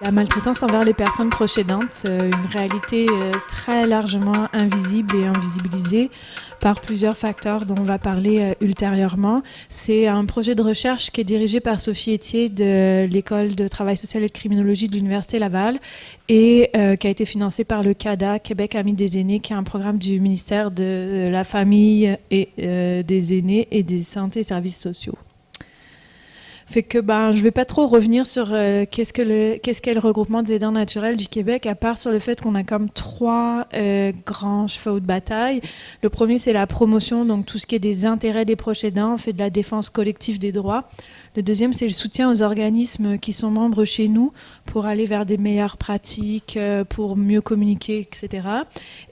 La maltraitance envers les personnes proches aidantes, une réalité très largement invisible et invisibilisée par plusieurs facteurs dont on va parler ultérieurement. C'est un projet de recherche qui est dirigé par Sophie Etier de l'École de travail social et de criminologie de l'Université Laval et qui a été financé par le CADA, Québec Amis des aînés, qui est un programme du ministère de la Famille et des aînés et des santé et services sociaux. Fait que je vais pas trop revenir sur qu'est-ce qu'est le regroupement des aidants naturels du Québec, à part sur le fait qu'on a comme trois grands chevaux de bataille. Le premier, c'est la promotion, donc tout ce qui est des intérêts des proches aidants, on fait de la défense collective des droits. Le deuxième, c'est le soutien aux organismes qui sont membres chez nous pour aller vers des meilleures pratiques, pour mieux communiquer, etc.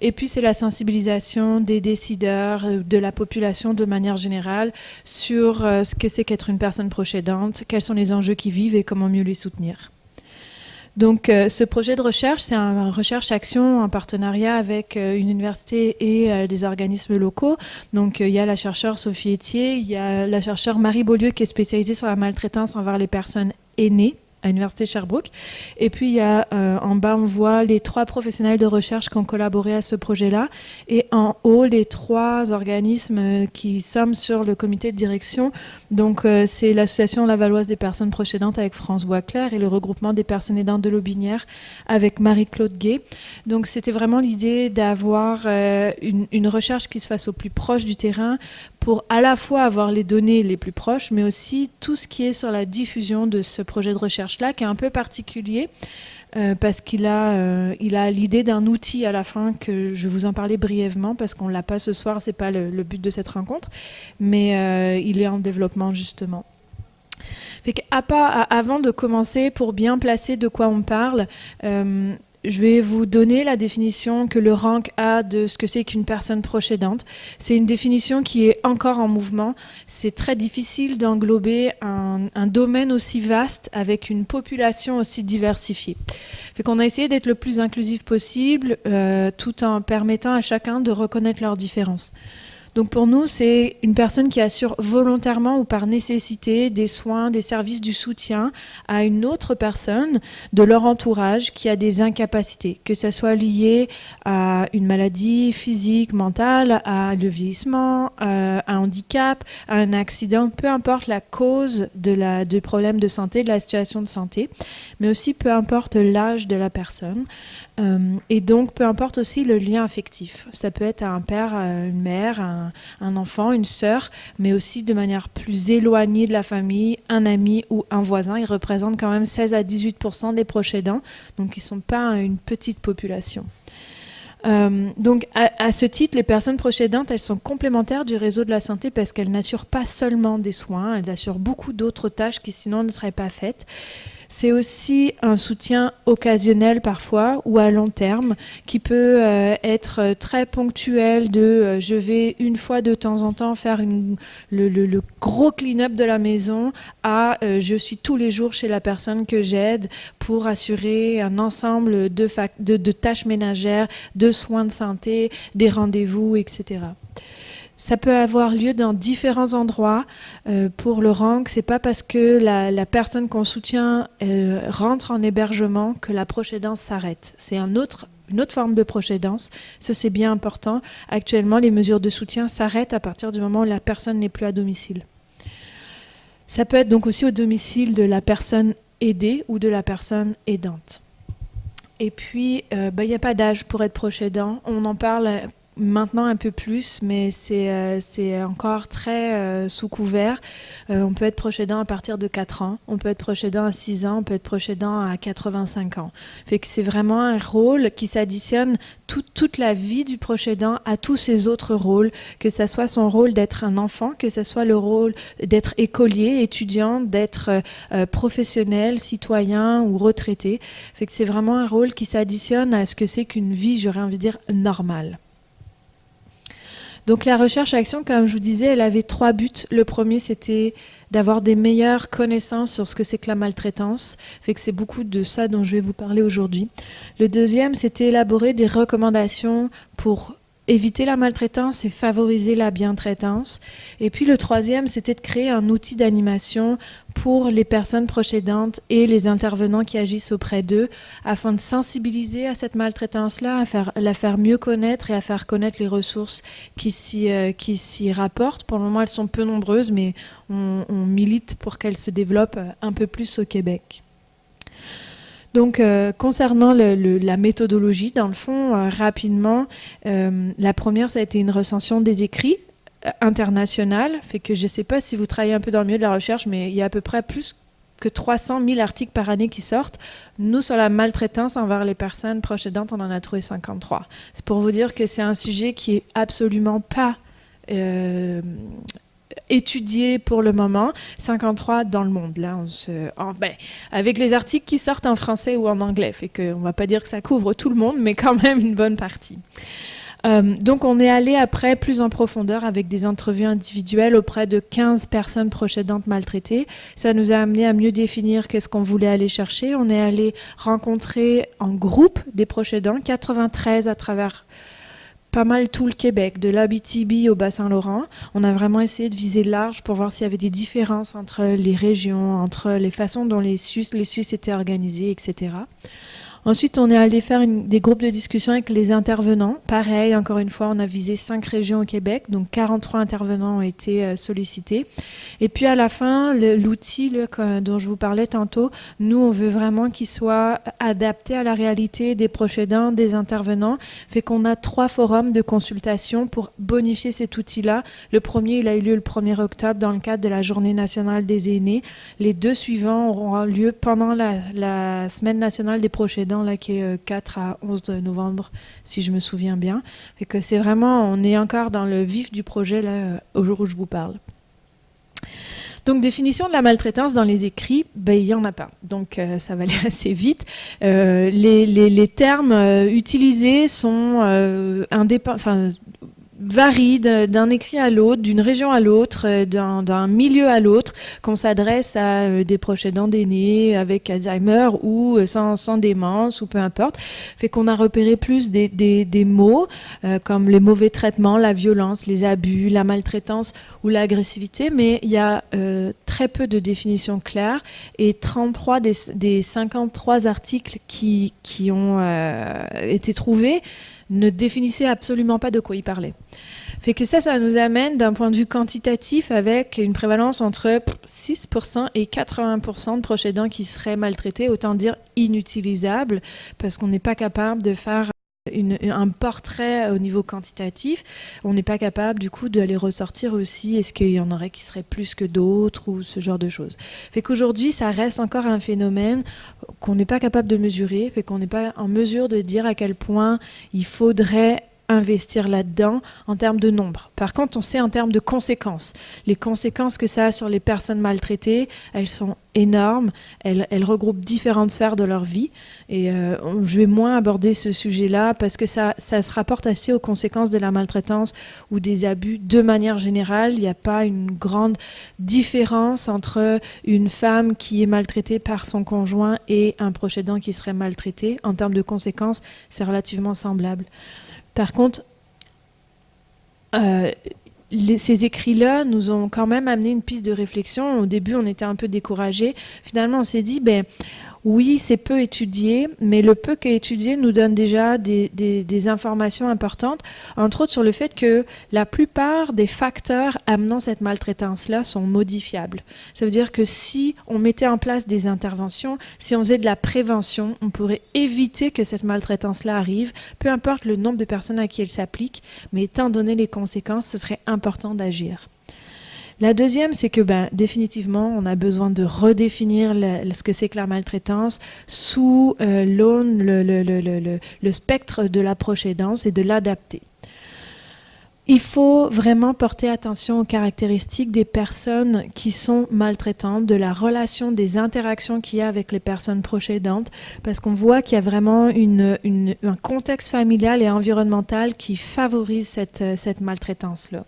Et puis, c'est la sensibilisation des décideurs, de la population de manière générale sur ce que c'est qu'être une personne proche aidante, quels sont les enjeux qu'ils vivent et comment mieux les soutenir. Donc, ce projet de recherche, c'est un recherche-action en partenariat avec une université et des organismes locaux. Donc, il y a la chercheure Sophie Etier, il y a la chercheure Marie Beaulieu qui est spécialisée sur la maltraitance envers les personnes aînées à l'Université Sherbrooke. Et puis, il y a, en bas, on voit les 3 professionnels de recherche qui ont collaboré à ce projet-là. Et en haut, les 3 organismes qui somment sur le comité de direction. Donc, c'est l'Association lavalloise des personnes proches aidantes avec France Boisclair et le regroupement des personnes aidantes de l'Aubinière avec Marie-Claude Gay. Donc, c'était vraiment l'idée d'avoir une recherche qui se fasse au plus proche du terrain pour à la fois avoir les données les plus proches, mais aussi tout ce qui est sur la diffusion de ce projet de recherche-là, qui est un peu particulier, parce qu'il a l'idée d'un outil à la fin, que je vais vous en parler brièvement, parce qu'on ne l'a pas ce soir, ce n'est pas le but de cette rencontre, mais il est en développement justement. Fait avant de commencer, pour bien placer de quoi on parle, je vais vous donner la définition que le RANC a de ce que c'est qu'une personne proche aidante. C'est une définition qui est encore en mouvement. C'est très difficile d'englober un domaine aussi vaste avec une population aussi diversifiée. Fait qu'on a essayé d'être le plus inclusif possible, tout en permettant à chacun de reconnaître leurs différences. Donc pour nous, c'est une personne qui assure volontairement ou par nécessité des soins, des services, du soutien à une autre personne de leur entourage qui a des incapacités, que ce soit lié à une maladie physique, mentale, à le vieillissement, à un handicap, à un accident, peu importe la cause du problème de santé, de la situation de santé, mais aussi peu importe l'âge de la personne. Et donc, peu importe aussi le lien affectif. Ça peut être un père, une mère, un enfant, une sœur, mais aussi de manière plus éloignée de la famille, un ami ou un voisin. Ils représentent quand même 16 à 18% des proches aidants, donc ils ne sont pas une petite population. Donc, à ce titre, les personnes proches aidantes, elles sont complémentaires du réseau de la santé parce qu'elles n'assurent pas seulement des soins, elles assurent beaucoup d'autres tâches qui sinon ne seraient pas faites. C'est aussi un soutien occasionnel parfois ou à long terme qui peut être très ponctuel de je vais une fois de temps en temps faire le gros clean-up de la maison à je suis tous les jours chez la personne que j'aide pour assurer un ensemble de tâches ménagères, de soins de santé, des rendez-vous, etc. Ça peut avoir lieu dans différents endroits. Pour le RANC, c'est pas parce que la personne qu'on soutient rentre en hébergement que la proche aidance s'arrête. C'est une autre forme de proche aidance. Ça, c'est bien important. Actuellement, les mesures de soutien s'arrêtent à partir du moment où la personne n'est plus à domicile. Ça peut être donc aussi au domicile de la personne aidée ou de la personne aidante. Et puis, il n'y a pas d'âge pour être proche aidant. On en parle maintenant un peu plus, mais c'est encore très sous couvert. On peut être proche aidant à partir de 4 ans, on peut être proche aidant à 6 ans, on peut être proche aidant à 85 ans. Fait que c'est vraiment un rôle qui s'additionne toute la vie du proche aidant à tous ses autres rôles, que ce soit son rôle d'être un enfant, que ce soit le rôle d'être écolier, étudiant, d'être professionnel, citoyen ou retraité. Fait que c'est vraiment un rôle qui s'additionne à ce que c'est qu'une vie, j'aurais envie de dire, normale. Donc la recherche-action, comme je vous disais, elle avait 3 buts. Le premier, c'était d'avoir des meilleures connaissances sur ce que c'est que la maltraitance. Fait que c'est beaucoup de ça dont je vais vous parler aujourd'hui. Le deuxième, c'était élaborer des recommandations pour éviter la maltraitance et favoriser la bientraitance. Et puis le troisième, c'était de créer un outil d'animation pour les personnes proches aidantes et les intervenants qui agissent auprès d'eux, afin de sensibiliser à cette maltraitance-là, à la faire mieux connaître et à faire connaître les ressources qui s'y rapportent. Pour le moment, elles sont peu nombreuses, mais on milite pour qu'elles se développent un peu plus au Québec. Donc, concernant la méthodologie, dans le fond, rapidement, la première, ça a été une recension des écrits internationale. Fait que je ne sais pas si vous travaillez un peu dans le milieu de la recherche, mais il y a à peu près plus que 300 000 articles par année qui sortent. Nous, sur la maltraitance envers les personnes proches aidantes, on en a trouvé 53. C'est pour vous dire que c'est un sujet qui est absolument pas étudié pour le moment, 53 dans le monde. Là, avec les articles qui sortent en français ou en anglais, fait qu'on ne va pas dire que ça couvre tout le monde, mais quand même une bonne partie. Donc, on est allé après plus en profondeur avec des entrevues individuelles auprès de 15 personnes proches aidantes maltraitées. Ça nous a amené à mieux définir qu'est-ce qu'on voulait aller chercher. On est allé rencontrer en groupe des proches aidants, 93 à travers pas mal tout le Québec, de l'Abitibi au Bas-Saint-Laurent. On a vraiment essayé de viser large pour voir s'il y avait des différences entre les régions, entre les façons dont les Suisses étaient organisés, etc. Ensuite, on est allé faire des groupes de discussion avec les intervenants. Pareil, encore une fois, on a visé 5 régions au Québec, donc 43 intervenants ont été sollicités. Et puis à la fin, l'outil dont je vous parlais tantôt, nous, on veut vraiment qu'il soit adapté à la réalité des proches aidants, des intervenants. Fait qu'on a 3 forums de consultation pour bonifier cet outil-là. Le premier, il a eu lieu le 1er octobre dans le cadre de la Journée nationale des aînés. Les 2 suivants auront lieu pendant la Semaine nationale des proches aidants, là, qui est 4 à 11 novembre, si je me souviens bien. Et que c'est vraiment, on est encore dans le vif du projet, là, au jour où je vous parle. Donc, définition de la maltraitance dans les écrits, il n'y en a pas. Donc, ça va aller assez vite. Les termes utilisés sont varient d'un écrit à l'autre, d'une région à l'autre, d'un milieu à l'autre, qu'on s'adresse à des proches aidants d'aînés avec Alzheimer ou sans démence ou peu importe. Fait qu'on a repéré plus des mots comme les mauvais traitements, la violence, les abus, la maltraitance ou l'agressivité, mais il y a très peu de définitions claires et 33 des 53 articles qui ont été trouvés ne définissait absolument pas de quoi il parlait. Fait que ça nous amène d'un point de vue quantitatif avec une prévalence entre 6% et 80% de proches aidants qui seraient maltraités, autant dire inutilisables, parce qu'on n'est pas capable de faire un portrait au niveau quantitatif. On n'est pas capable du coup de les ressortir aussi. Est-ce qu'il y en aurait qui seraient plus que d'autres ou ce genre de choses. Fait qu'aujourd'hui, ça reste encore un phénomène qu'on n'est pas capable de mesurer, fait qu'on n'est pas en mesure de dire à quel point il faudrait investir là-dedans en termes de nombre. Par contre, on sait en termes de conséquences. Les conséquences que ça a sur les personnes maltraitées, elles sont énormes. Elles regroupent différentes sphères de leur vie. Et je vais moins aborder ce sujet-là parce que ça se rapporte assez aux conséquences de la maltraitance ou des abus de manière générale. Il n'y a pas une grande différence entre une femme qui est maltraitée par son conjoint et un proche aidant qui serait maltraité. En termes de conséquences, c'est relativement semblable. Par contre, ces écrits-là nous ont quand même amené une piste de réflexion. Au début, on était un peu découragés. Finalement, on s'est dit, oui, c'est peu étudié, mais le peu qu'est étudié nous donne déjà des informations importantes, entre autres sur le fait que la plupart des facteurs amenant cette maltraitance-là sont modifiables. Ça veut dire que si on mettait en place des interventions, si on faisait de la prévention, on pourrait éviter que cette maltraitance-là arrive, peu importe le nombre de personnes à qui elle s'applique, mais étant donné les conséquences, ce serait important d'agir. La deuxième, c'est que définitivement, on a besoin de redéfinir ce que c'est que la maltraitance sous l'aune, le spectre de la proche aidance et de l'adapter. Il faut vraiment porter attention aux caractéristiques des personnes qui sont maltraitantes, de la relation, des interactions qu'il y a avec les personnes proches aidantes, parce qu'on voit qu'il y a vraiment un contexte familial et environnemental qui favorise cette maltraitance-là.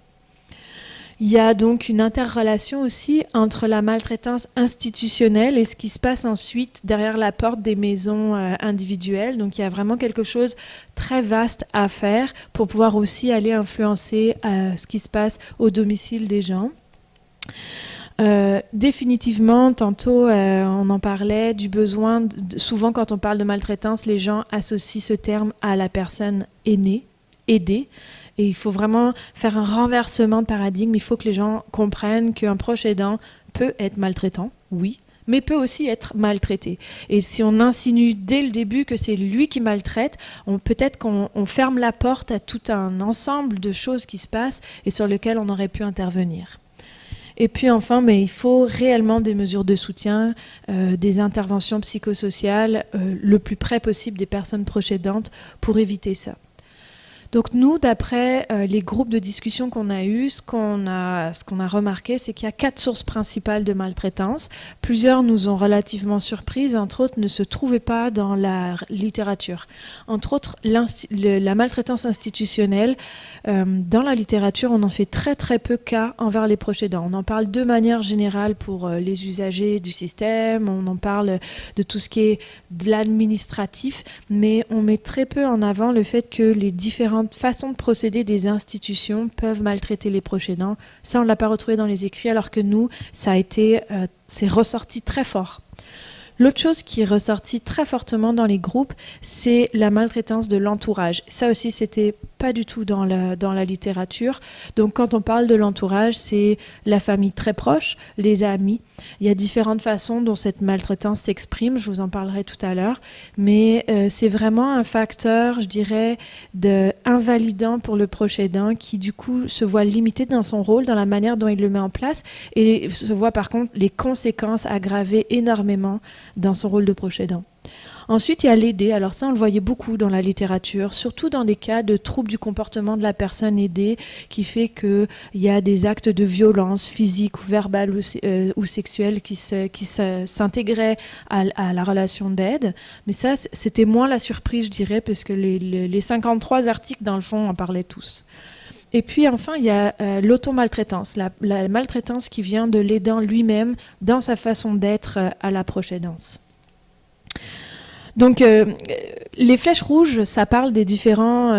Il y a donc une interrelation aussi entre la maltraitance institutionnelle et ce qui se passe ensuite derrière la porte des maisons individuelles. Donc il y a vraiment quelque chose très vaste à faire pour pouvoir aussi aller influencer ce qui se passe au domicile des gens. Définitivement, tantôt on en parlait du besoin, souvent quand on parle de maltraitance, les gens associent ce terme à la personne aidée. Et il faut vraiment faire un renversement de paradigme. Il faut que les gens comprennent qu'un proche aidant peut être maltraitant, oui, mais peut aussi être maltraité. Et si on insinue dès le début que c'est lui qui maltraite, peut-être qu'on ferme la porte à tout un ensemble de choses qui se passent et sur lesquelles on aurait pu intervenir. Et puis enfin, mais il faut réellement des mesures de soutien, des interventions psychosociales le plus près possible des personnes proches aidantes pour éviter ça. Donc nous, d'après les groupes de discussion qu'on a eus, ce qu'on a remarqué, c'est qu'il y a 4 sources principales de maltraitance. Plusieurs nous ont relativement surprises, entre autres ne se trouvaient pas dans la littérature. Entre autres, la maltraitance institutionnelle, dans la littérature, on en fait très très peu cas envers les proches aidants. On en parle de manière générale pour les usagers du système, on en parle de tout ce qui est de l'administratif, mais on met très peu en avant le fait que les différentes façons de procéder des institutions peuvent maltraiter les proches aidants. Ça, on ne l'a pas retrouvé dans les écrits, alors que nous, c'est ressorti très fort. L'autre chose qui est ressortie très fortement dans les groupes, c'est la maltraitance de l'entourage. Ça aussi, c'était pas du tout dans la littérature. Donc, quand on parle de l'entourage, c'est la famille très proche, les amis. Il y a différentes façons dont cette maltraitance s'exprime. Je vous en parlerai tout à l'heure. Mais c'est vraiment un facteur, je dirais, invalidant pour le proche aidant qui, du coup, se voit limité dans son rôle, dans la manière dont il le met en place et se voit, par contre, les conséquences aggravées énormément dans son rôle de proche aidant. Ensuite, il y a l'aider. Alors ça, on le voyait beaucoup dans la littérature, surtout dans des cas de troubles du comportement de la personne aidée, qui fait qu'il y a des actes de violence physique ou verbale ou sexuelle qui s'intégraient à la relation d'aide. Mais ça, c'était moins la surprise, je dirais, parce que les 53 articles, dans le fond, en parlaient tous. Et puis enfin, il y a l'automaltraitance, la maltraitance qui vient de l'aidant lui-même dans sa façon d'être à la proche aidance. Donc, les flèches rouges, ça parle des différents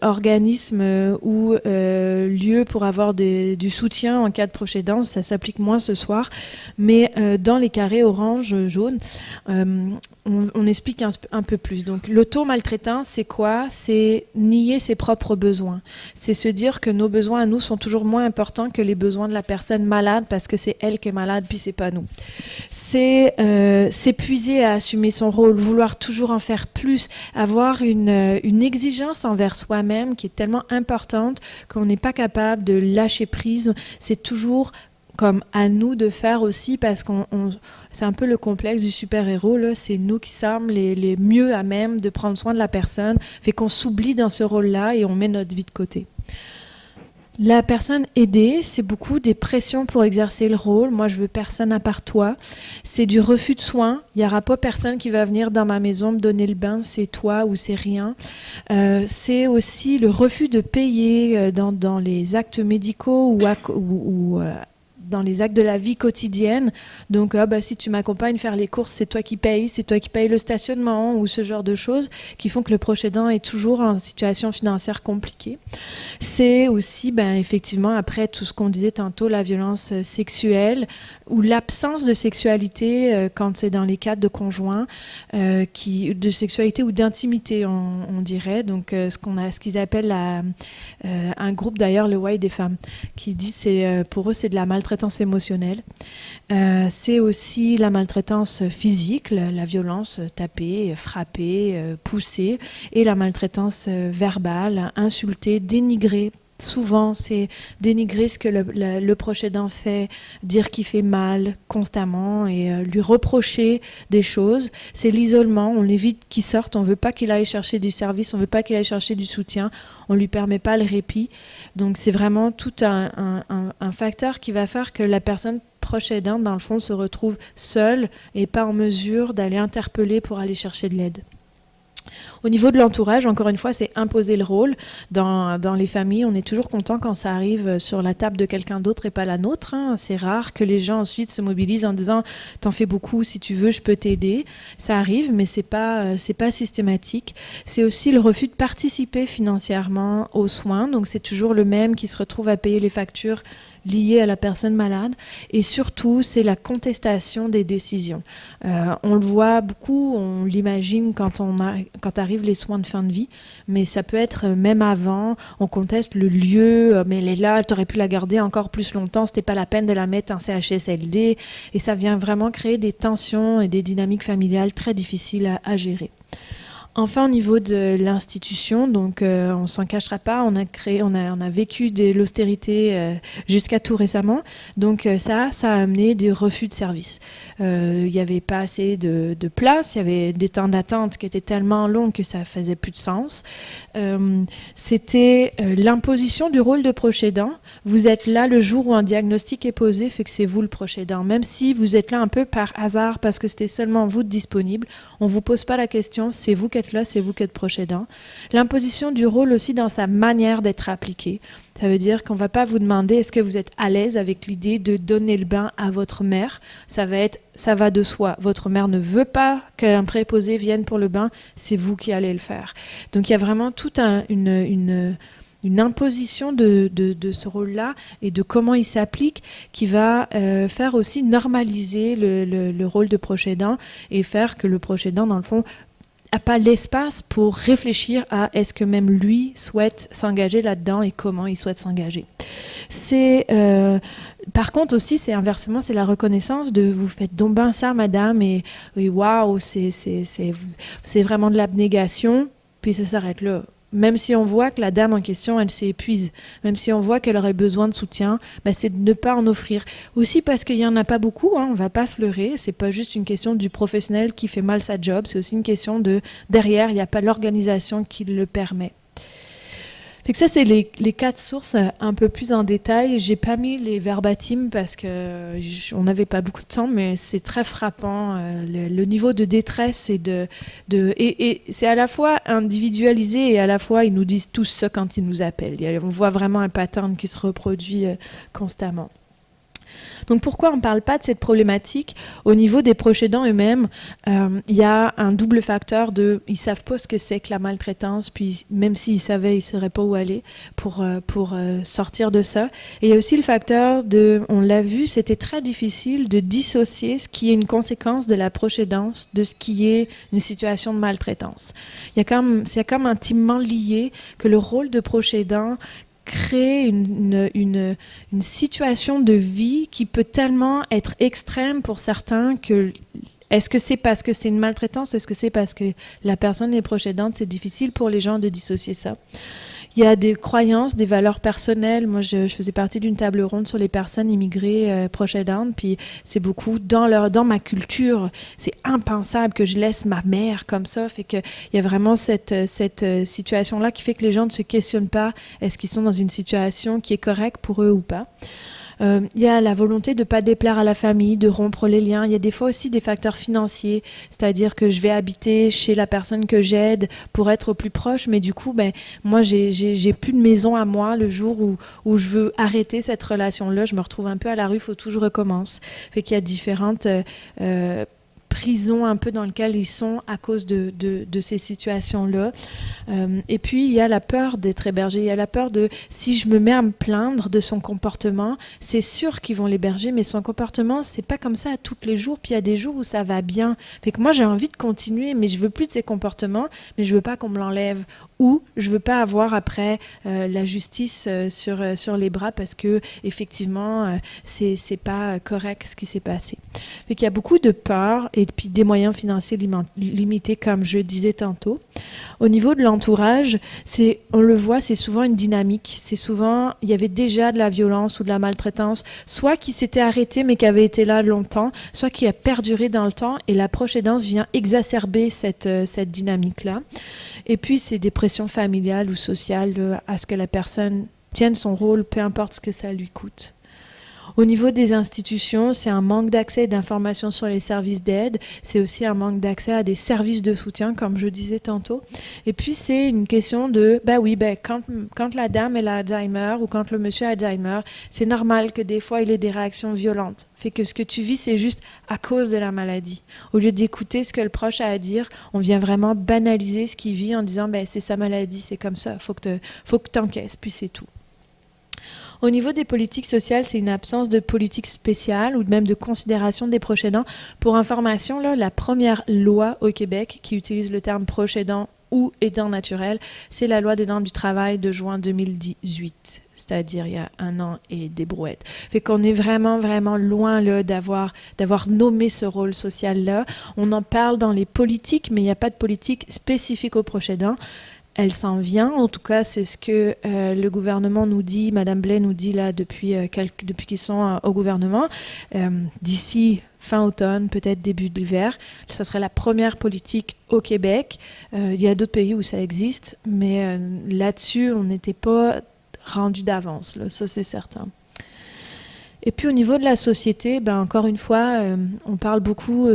organismes ou lieux pour avoir du soutien en cas de proche aidance. Ça s'applique moins ce soir. Mais dans les carrés orange, jaune, on explique un peu plus. Donc, l'auto-maltraitance, c'est quoi? C'est nier ses propres besoins. C'est se dire que nos besoins à nous sont toujours moins importants que les besoins de la personne malade parce que c'est elle qui est malade, puis c'est pas nous. C'est s'épuiser à assumer son rôle, vouloir toujours en faire plus, avoir une exigence envers soi-même qui est tellement importante qu'on n'est pas capable de lâcher prise. C'est toujours comme à nous de faire aussi parce qu'on c'est un peu le complexe du super-héros, là. C'est nous qui sommes les mieux à même de prendre soin de la personne, fait qu'on s'oublie dans ce rôle-là et on met notre vie de côté. La personne aidée, c'est beaucoup des pressions pour exercer le rôle. Moi, je veux personne à part toi. C'est du refus de soins. Il n'y aura pas personne qui va venir dans ma maison me donner le bain, c'est toi ou c'est rien. C'est aussi le refus de payer dans les actes médicaux ou dans les actes de la vie quotidienne. Donc, si tu m'accompagnes faire les courses, c'est toi qui payes le stationnement ou ce genre de choses qui font que le proche aidant est toujours en situation financière compliquée. C'est aussi, effectivement, après tout ce qu'on disait tantôt, la violence sexuelle ou l'absence de sexualité quand c'est dans les cadres de conjoints, de sexualité ou d'intimité, on dirait. Donc, ce qu'ils appellent un groupe d'ailleurs, le Y des femmes, qui dit pour eux c'est de la maltraitance émotionnelle. C'est aussi la maltraitance physique, la violence, taper, frapper, pousser, et la maltraitance verbale, insulter, dénigrer. Souvent, c'est dénigrer ce que le proche aidant fait, dire qu'il fait mal constamment et lui reprocher des choses. C'est l'isolement, on l'évite qu'il sorte, on ne veut pas qu'il aille chercher du service, on ne veut pas qu'il aille chercher du soutien, on ne lui permet pas le répit. Donc c'est vraiment tout un facteur qui va faire que la personne proche aidante, dans le fond, se retrouve seule et pas en mesure d'aller interpeller pour aller chercher de l'aide. Au niveau de l'entourage, encore une fois, c'est imposer le rôle. Dans les familles, on est toujours content quand ça arrive sur la table de quelqu'un d'autre et pas la nôtre. Hein. C'est rare que les gens ensuite se mobilisent en disant « t'en fais beaucoup, si tu veux, je peux t'aider ». Ça arrive, mais c'est pas systématique. C'est aussi le refus de participer financièrement aux soins. Donc, c'est toujours le même qui se retrouve à payer les factures liées à la personne malade. Et surtout, c'est la contestation des décisions. On le voit beaucoup, on l'imagine quand arrivent les soins de fin de vie, mais ça peut être même avant, on conteste le lieu, mais elle est là, tu aurais pu la garder encore plus longtemps, c'était pas la peine de la mettre en CHSLD, et ça vient vraiment créer des tensions et des dynamiques familiales très difficiles à gérer. Enfin, au niveau de l'institution, donc on s'en cachera pas, on a vécu de l'austérité jusqu'à tout récemment. Donc ça a amené des refus de services. Il n'y avait pas assez de place, il y avait des temps d'attente qui étaient tellement longs que ça faisait plus de sens. C'était l'imposition du rôle de proche aidant. Vous êtes là le jour où un diagnostic est posé, fait que c'est vous le proche aidant. Même si vous êtes là un peu par hasard parce que c'était seulement vous de disponible, on ne vous pose pas la question, c'est vous qui êtes là, c'est vous qui êtes proche aidant. L'imposition du rôle aussi dans sa manière d'être appliquée. Ça veut dire qu'on ne va pas vous demander est-ce que vous êtes à l'aise avec l'idée de donner le bain à votre mère. Ça va de soi. Votre mère ne veut pas qu'un préposé vienne pour le bain, c'est vous qui allez le faire. Donc il y a vraiment toute une imposition de ce rôle-là et de comment il s'applique qui va faire aussi normaliser le rôle de proche aidant et faire que le proche aidant, dans le fond, n'a pas l'espace pour réfléchir à est-ce que même lui souhaite s'engager là-dedans et comment il souhaite s'engager. Par contre aussi, c'est inversement, c'est la reconnaissance de vous faites donc bien ça, madame, et waouh, c'est vraiment de l'abnégation, puis ça s'arrête là. Même si on voit que la dame en question, elle s'épuise, même si on voit qu'elle aurait besoin de soutien, c'est de ne pas en offrir. Aussi parce qu'il n'y en a pas beaucoup, on ne va pas se leurrer, c'est pas juste une question du professionnel qui fait mal sa job, c'est aussi une question de derrière, il n'y a pas l'organisation qui le permet. Fait que ça, c'est les 4 sources un peu plus en détail. J'ai pas mis les verbatim parce qu'on n'avait pas beaucoup de temps, mais c'est très frappant. Le niveau de détresse et c'est à la fois individualisé et à la fois ils nous disent tous ça quand ils nous appellent. On voit vraiment un pattern qui se reproduit constamment. Donc pourquoi on ne parle pas de cette problématique au niveau des proches aidants eux-mêmes? Il y a un double facteur ils ne savent pas ce que c'est que la maltraitance, puis même s'ils savaient, ils ne sauraient pas où aller pour sortir de ça. Et il y a aussi le facteur on l'a vu, c'était très difficile de dissocier ce qui est une conséquence de la proche aidance de ce qui est une situation de maltraitance. C'est comme intimement lié que le rôle de proche aidant crée une situation de vie qui peut tellement être extrême pour certains que est-ce que c'est parce que c'est une maltraitance? Est-ce que c'est parce que la personne est proche aidante? C'est difficile pour les gens de dissocier ça. Il y a des croyances, des valeurs personnelles. Moi, je faisais partie d'une table ronde sur les personnes immigrées proches aidantes, puis c'est beaucoup dans ma culture, c'est impensable que je laisse ma mère comme ça. Fait que il y a vraiment cette situation-là qui fait que les gens ne se questionnent pas est-ce qu'ils sont dans une situation qui est correcte pour eux ou pas. Il y a la volonté de ne pas déplaire à la famille, de rompre les liens. Il y a des fois aussi des facteurs financiers, c'est-à-dire que je vais habiter chez la personne que j'aide pour être au plus proche, mais du coup, moi, j'ai plus de maison à moi le jour où je veux arrêter cette relation-là. Je me retrouve un peu à la rue, il faut tout que je recommence. Fait qu'il y a différentes prison un peu dans lequel ils sont à cause de ces situations-là. Et puis, il y a la peur d'être hébergé. Il y a la peur de, si je me mets à me plaindre de son comportement, c'est sûr qu'ils vont l'héberger, mais son comportement, c'est pas comme ça à tous les jours. Puis il y a des jours où ça va bien. Fait que moi, j'ai envie de continuer, mais je veux plus de ces comportements, mais je veux pas qu'on me l'enlève. Ou je veux pas avoir après la justice sur les bras parce que effectivement c'est pas correct ce qui s'est passé. Fait qu'il y a beaucoup de peur et puis des moyens financiers limités comme je le disais tantôt. Au niveau de l'entourage, on le voit, c'est souvent une dynamique. C'est souvent il y avait déjà de la violence ou de la maltraitance, soit qui s'était arrêtée mais qui avait été là longtemps, soit qui a perduré dans le temps et la proche aidance vient exacerber cette dynamique-là. Et puis, c'est des pressions familiales ou sociales à ce que la personne tienne son rôle, peu importe ce que ça lui coûte. Au niveau des institutions, c'est un manque d'accès et d'informations sur les services d'aide. C'est aussi un manque d'accès à des services de soutien, comme je disais tantôt. Et puis, c'est une question de, quand la dame elle a Alzheimer ou quand le monsieur a Alzheimer, c'est normal que des fois, il ait des réactions violentes. Fait que ce que tu vis, c'est juste à cause de la maladie. Au lieu d'écouter ce que le proche a à dire, on vient vraiment banaliser ce qu'il vit en disant, c'est sa maladie, c'est comme ça, faut que t'encaisses, puis c'est tout. Au niveau des politiques sociales, c'est une absence de politique spéciale ou même de considération des proches aidants. Pour information, là, la première loi au Québec qui utilise le terme proche aidant ou aidant naturel, c'est la loi des normes du travail de juin 2018, c'est-à-dire il y a 1 an et des brouettes. Fait qu'on est vraiment, vraiment loin là, d'avoir nommé ce rôle social-là. On en parle dans les politiques, mais il n'y a pas de politique spécifique aux proches aidants. Elle s'en vient, en tout cas, c'est ce que le gouvernement nous dit, Mme Blais nous dit là depuis qu'ils sont au gouvernement. D'ici fin automne, peut-être début d'hiver, ce serait la première politique au Québec. Il y a d'autres pays où ça existe, mais là-dessus, on n'était pas rendu d'avance, là, ça c'est certain. Et puis au niveau de la société, encore une fois, on parle beaucoup,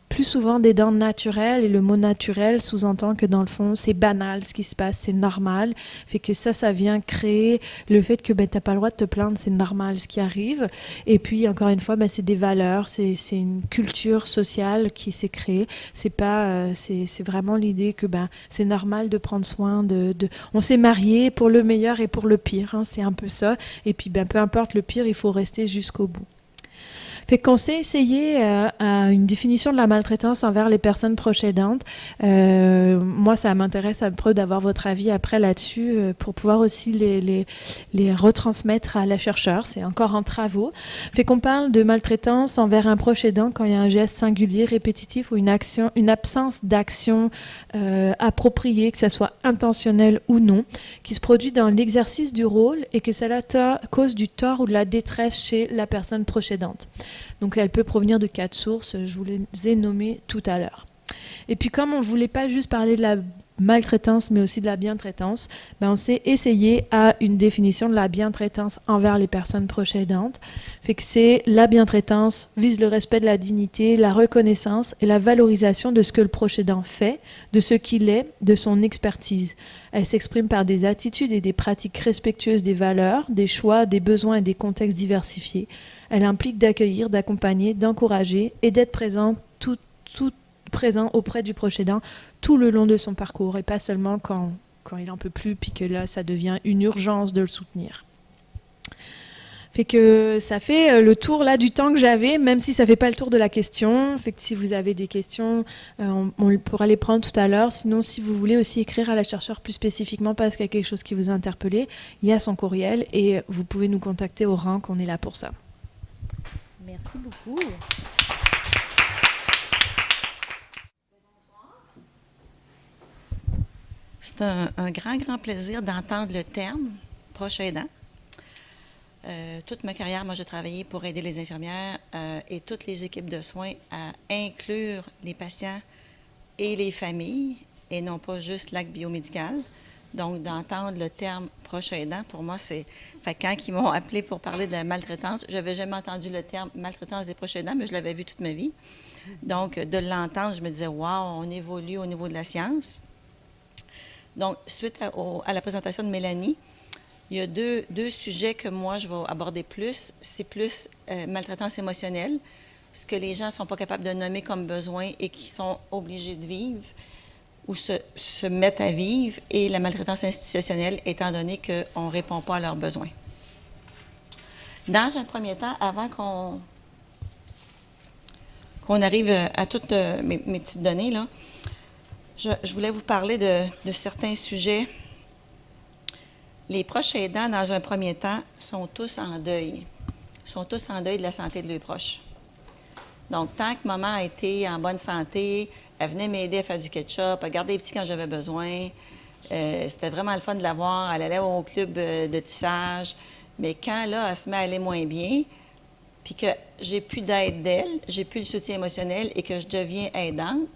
plus souvent d'aidants naturels, et le mot naturel sous-entend que dans le fond, c'est banal ce qui se passe, c'est normal. Fait que ça vient créer le fait que t'as pas le droit de te plaindre, c'est normal ce qui arrive. Et puis encore une fois, c'est des valeurs, c'est une culture sociale qui s'est créée. C'est pas, c'est vraiment l'idée que c'est normal de prendre soin on s'est marié pour le meilleur et pour le pire, hein, c'est un peu ça. Et puis peu importe le pire, il faut rester jusqu'au bout. Fait qu'on s'est essayé à une définition de la maltraitance envers les personnes proches aidantes. Moi, ça m'intéresse un peu d'avoir votre avis après là-dessus pour pouvoir aussi les retransmettre à la chercheur. C'est encore en travaux. Fait qu'on parle de maltraitance envers un proche aidant quand il y a un geste singulier, répétitif ou une absence d'action appropriée, que ce soit intentionnel ou non, qui se produit dans l'exercice du rôle et que cela cause du tort ou de la détresse chez la personne proche aidante. Donc elle peut provenir de 4 sources, je vous les ai nommées tout à l'heure. Et puis comme on ne voulait pas juste parler de la maltraitance, mais aussi de la bientraitance, on s'est essayé à une définition de la bientraitance envers les personnes proches aidantes. Fait que c'est la bientraitance vise le respect de la dignité, la reconnaissance et la valorisation de ce que le proche aidant fait, de ce qu'il est, de son expertise. Elle s'exprime par des attitudes et des pratiques respectueuses des valeurs, des choix, des besoins et des contextes diversifiés. Elle implique d'accueillir, d'accompagner, d'encourager et d'être présent présent auprès du proche aidant tout le long de son parcours et pas seulement quand il n'en peut plus puis que là, ça devient une urgence de le soutenir. Fait que ça fait le tour là du temps que j'avais, même si ça ne fait pas le tour de la question. Fait que si vous avez des questions, on pourra les prendre tout à l'heure. Sinon, si vous voulez aussi écrire à la chercheure plus spécifiquement parce qu'il y a quelque chose qui vous a interpellé, il y a son courriel et vous pouvez nous contacter au rang qu'on est là pour ça. Merci beaucoup. C'est un grand plaisir d'entendre le terme proche aidant. Toute ma carrière, moi, j'ai travaillé pour aider les infirmières et toutes les équipes de soins à inclure les patients et les familles et non pas juste l'acte biomédical. Donc, d'entendre le terme proche aidant, pour moi, c'est... Fait quand ils m'ont appelé pour parler de la maltraitance, je n'avais jamais entendu le terme maltraitance des proches aidants, mais je l'avais vu toute ma vie. Donc, de l'entendre, je me disais, wow, on évolue au niveau de la science. Donc, suite à la présentation de Mélanie, il y a deux sujets que moi, je vais aborder plus. C'est plus maltraitance émotionnelle, ce que les gens ne sont pas capables de nommer comme besoin et qui sont obligés de vivre ou se mettent à vivre, et la maltraitance institutionnelle, étant donné qu'on ne répond pas à leurs besoins. Dans un premier temps, avant qu'on arrive à toutes mes petites données, là, je voulais vous parler de certains sujets. Les proches aidants, dans un premier temps, sont tous en deuil. Ils sont tous en deuil de la santé de leurs proches. Donc, tant que maman a été en bonne santé, elle venait m'aider à faire du ketchup, à garder les petits quand j'avais besoin. C'était vraiment le fun de la voir. Elle allait au club de tissage. Mais quand, là, elle se met à aller moins bien, puis que j'ai plus d'aide d'elle, j'ai plus le soutien émotionnel et que je deviens aidante,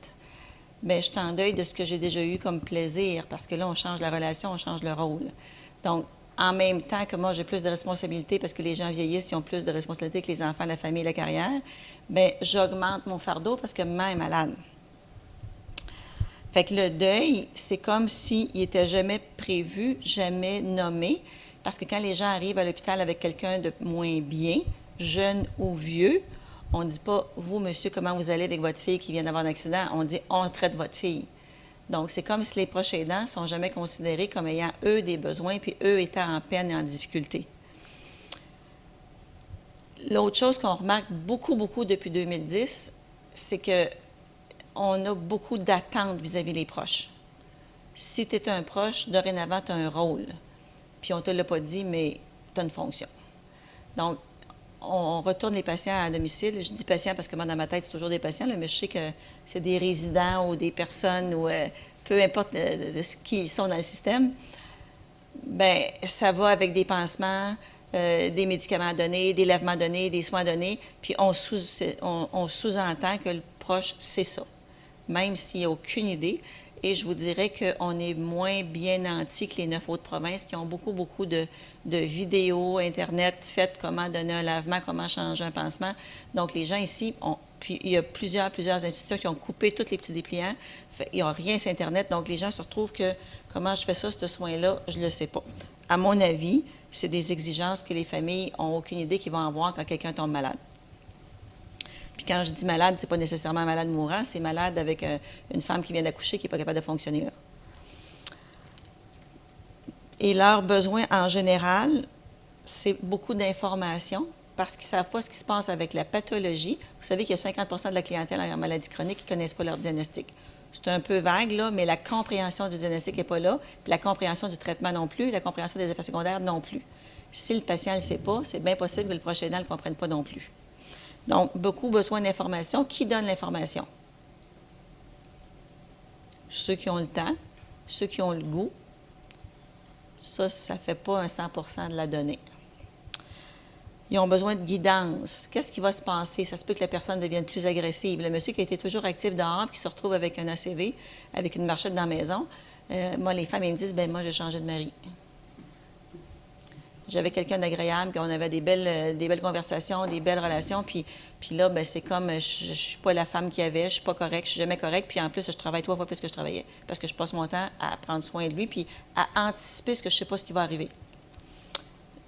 bien, je suis en deuil de ce que j'ai déjà eu comme plaisir, parce que là, on change la relation, on change le rôle. Donc, en même temps que moi, j'ai plus de responsabilités parce que les gens vieillissent, ils ont plus de responsabilités que les enfants, la famille, la carrière, bien, j'augmente mon fardeau parce que maman est malade. Fait que le deuil, c'est comme s'il n'était jamais prévu, jamais nommé, parce que quand les gens arrivent à l'hôpital avec quelqu'un de moins bien, jeune ou vieux, on ne dit pas « Vous, monsieur, comment vous allez avec votre fille qui vient d'avoir un accident? » On dit « On traite votre fille. » Donc, c'est comme si les proches aidants ne sont jamais considérés comme ayant, eux, des besoins, puis eux étant en peine et en difficulté. L'autre chose qu'on remarque beaucoup, beaucoup depuis 2010, c'est que on a beaucoup d'attentes vis-à-vis des proches. Si tu es un proche, dorénavant, tu as un rôle. Puis on ne te l'a pas dit, mais tu as une fonction. Donc, on retourne les patients à domicile. Je dis patients parce que moi, dans ma tête, c'est toujours des patients, là, mais je sais que c'est des résidents ou des personnes, ou peu importe de ce qu'ils sont dans le système. Bien, ça va avec des pansements, des médicaments donnés, des lavements donnés, des soins donnés, puis on sous-entend que le proche, c'est ça, même s'il n'y a aucune idée. Et je vous dirais qu'on est moins bien nantis que les 9 autres provinces qui ont beaucoup, beaucoup de vidéos Internet faites, comment donner un lavement, comment changer un pansement. Donc, les gens ici, puis il y a plusieurs institutions qui ont coupé tous les petits dépliants. Ils n'ont rien sur Internet. Donc, les gens se retrouvent que comment je fais ça, ce soin-là, je ne le sais pas. À mon avis, c'est des exigences que les familles n'ont aucune idée qu'ils vont avoir quand quelqu'un tombe malade. Puis quand je dis malade, c'est pas nécessairement malade mourant, c'est malade avec une femme qui vient d'accoucher qui n'est pas capable de fonctionner là. Et leurs besoins en général, c'est beaucoup d'informations parce qu'ils ne savent pas ce qui se passe avec la pathologie. Vous savez qu'il y a 50 de la clientèle en maladie chronique qui ne connaissent pas leur diagnostic. C'est un peu vague, là, mais la compréhension du diagnostic n'est pas là, puis la compréhension du traitement non plus, la compréhension des effets secondaires non plus. Si le patient ne le sait pas, c'est bien possible que le proche aidant ne le comprenne pas non plus. Donc, beaucoup besoin d'information. Qui donne l'information? Ceux qui ont le temps, ceux qui ont le goût. Ça ne fait pas un 100 de la donnée. Ils ont besoin de guidance. Qu'est-ce qui va se passer? Ça se peut que la personne devienne plus agressive. Le monsieur qui a été toujours actif dehors et qui se retrouve avec un ACV, avec une marchette dans la maison, moi, les femmes, elles me disent, bien, moi, j'ai changé de mari. J'avais quelqu'un d'agréable, qu'on avait des belles conversations, des belles relations, puis là, bien, c'est comme, je ne suis pas la femme qu'il y avait, je ne suis pas correcte, je ne suis jamais correcte, puis en plus, je travaille 3 fois plus que je travaillais, parce que je passe mon temps à prendre soin de lui, puis à anticiper ce que je ne sais pas ce qui va arriver.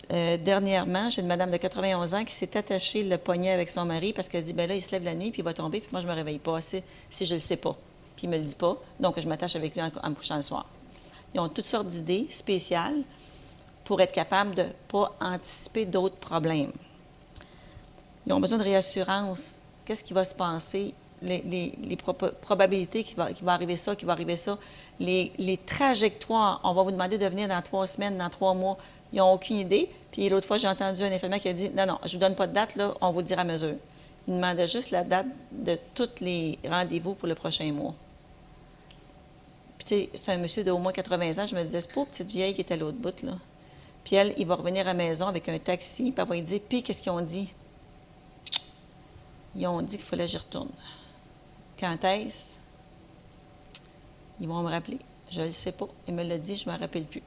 Dernièrement, j'ai une madame de 91 ans qui s'est attachée le poignet avec son mari parce qu'elle dit, bien là, il se lève la nuit, puis il va tomber, puis moi, je ne me réveille pas si je ne le sais pas, puis il ne me le dit pas, donc je m'attache avec lui en me couchant le soir. Ils ont toutes sortes d'idées spéciales pour être capable de ne pas anticiper d'autres problèmes. Ils ont besoin de réassurance. Qu'est-ce qui va se passer? Les probabilités qu'il va arriver ça, les trajectoires. On va vous demander de venir dans 3 semaines, dans 3 mois. Ils n'ont aucune idée. Puis l'autre fois, j'ai entendu un infirmier qui a dit, non, je ne vous donne pas de date, là, on vous le dira à mesure. Il demandait juste la date de tous les rendez-vous pour le prochain mois. Puis tu sais, c'est un monsieur d'au moins 80 ans. Je me disais, c'est pas une petite vieille qui était à l'autre bout, là. Puis elle, il va revenir à la maison avec un taxi, puis elle va lui dire, puis qu'est-ce qu'ils ont dit? Ils ont dit qu'il fallait que j'y retourne. Quand est-ce? Ils vont me rappeler. Je ne le sais pas. Il me l'a dit, je ne me rappelle plus.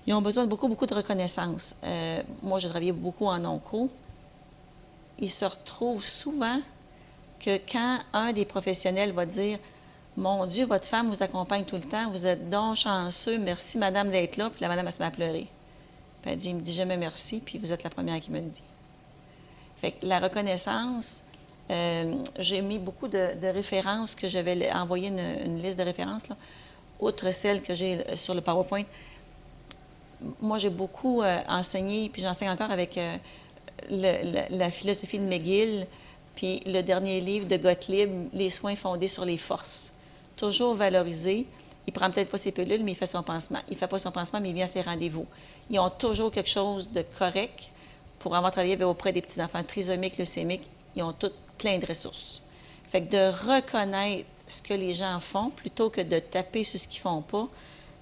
Ils ont besoin de beaucoup, beaucoup de reconnaissance. Moi, j'ai travaillé beaucoup en onco. Ils se retrouvent souvent que quand un des professionnels va dire « Mon Dieu, votre femme vous accompagne tout le temps, vous êtes donc chanceux, merci madame d'être là », puis la madame, elle se met à pleurer. Puis elle dit « Il me dit jamais merci, puis vous êtes la première qui me le dit ». Fait que la reconnaissance, j'ai mis beaucoup de références que j'avais envoyé une liste de références, là, outre celles que j'ai sur le PowerPoint. Moi, j'ai beaucoup enseigné, puis j'enseigne encore avec la philosophie de McGill, puis le dernier livre de Gottlieb, Les soins fondés sur les forces. Toujours valorisé. Il ne prend peut-être pas ses pilules, mais il fait son pansement. Il ne fait pas son pansement, mais il vient à ses rendez-vous. Ils ont toujours quelque chose de correct. Pour avoir travaillé auprès des petits-enfants trisomiques, leucémiques, ils ont tous plein de ressources. Fait que de reconnaître ce que les gens font plutôt que de taper sur ce qu'ils ne font pas,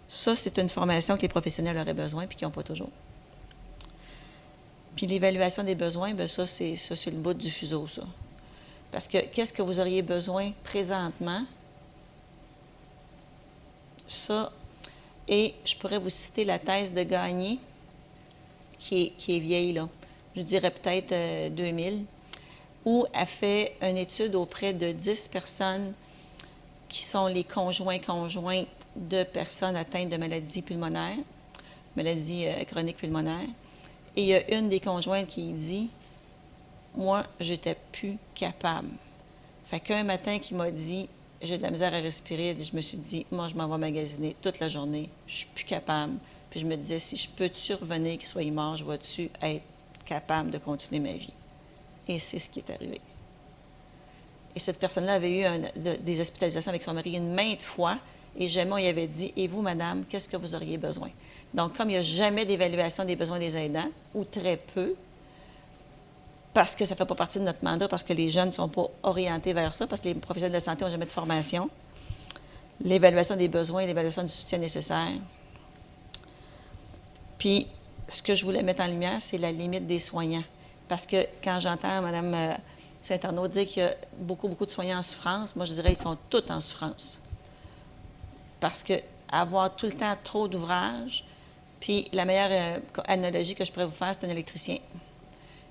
ça, c'est une formation que les professionnels auraient besoin puis qu'ils n'ont pas toujours. Puis l'évaluation des besoins, bien ça, c'est le bout du fuseau, ça. Parce que qu'est-ce que vous auriez besoin présentement? Ça, Et je pourrais vous citer la thèse de Gagné, qui est vieille, là. Je dirais peut-être 2000, où elle fait une étude auprès de 10 personnes qui sont les conjointes de personnes atteintes de maladies pulmonaires, maladies chroniques pulmonaires. Et il y a une des conjointes qui dit « Moi, j'étais plus capable. » Fait qu'un matin, qui m'a dit « J'ai de la misère à respirer », je me suis dit « Moi, je m'en vais magasiner toute la journée. Je suis plus capable. » Puis je me disais « Si je peux-tu revenir, qu'il soit mort, je vais-tu être capable de continuer ma vie? » Et c'est ce qui est arrivé. Et cette personne-là avait eu des hospitalisations avec son mari une maintes fois. Et jamais on lui avait dit « Et vous, madame, qu'est-ce que vous auriez besoin? » Donc, comme il n'y a jamais d'évaluation des besoins des aidants, ou très peu, parce que ça ne fait pas partie de notre mandat, parce que les jeunes ne sont pas orientés vers ça, parce que les professionnels de la santé n'ont jamais de formation, l'évaluation des besoins, l'évaluation du soutien nécessaire. Puis, ce que je voulais mettre en lumière, c'est la limite des soignants. Parce que quand j'entends Mme Saint-Arnaud dire qu'il y a beaucoup de soignants en souffrance, moi, je dirais qu'ils sont tous en souffrance. Parce que avoir tout le temps trop d'ouvrages, puis la meilleure analogie que je pourrais vous faire, c'est un électricien.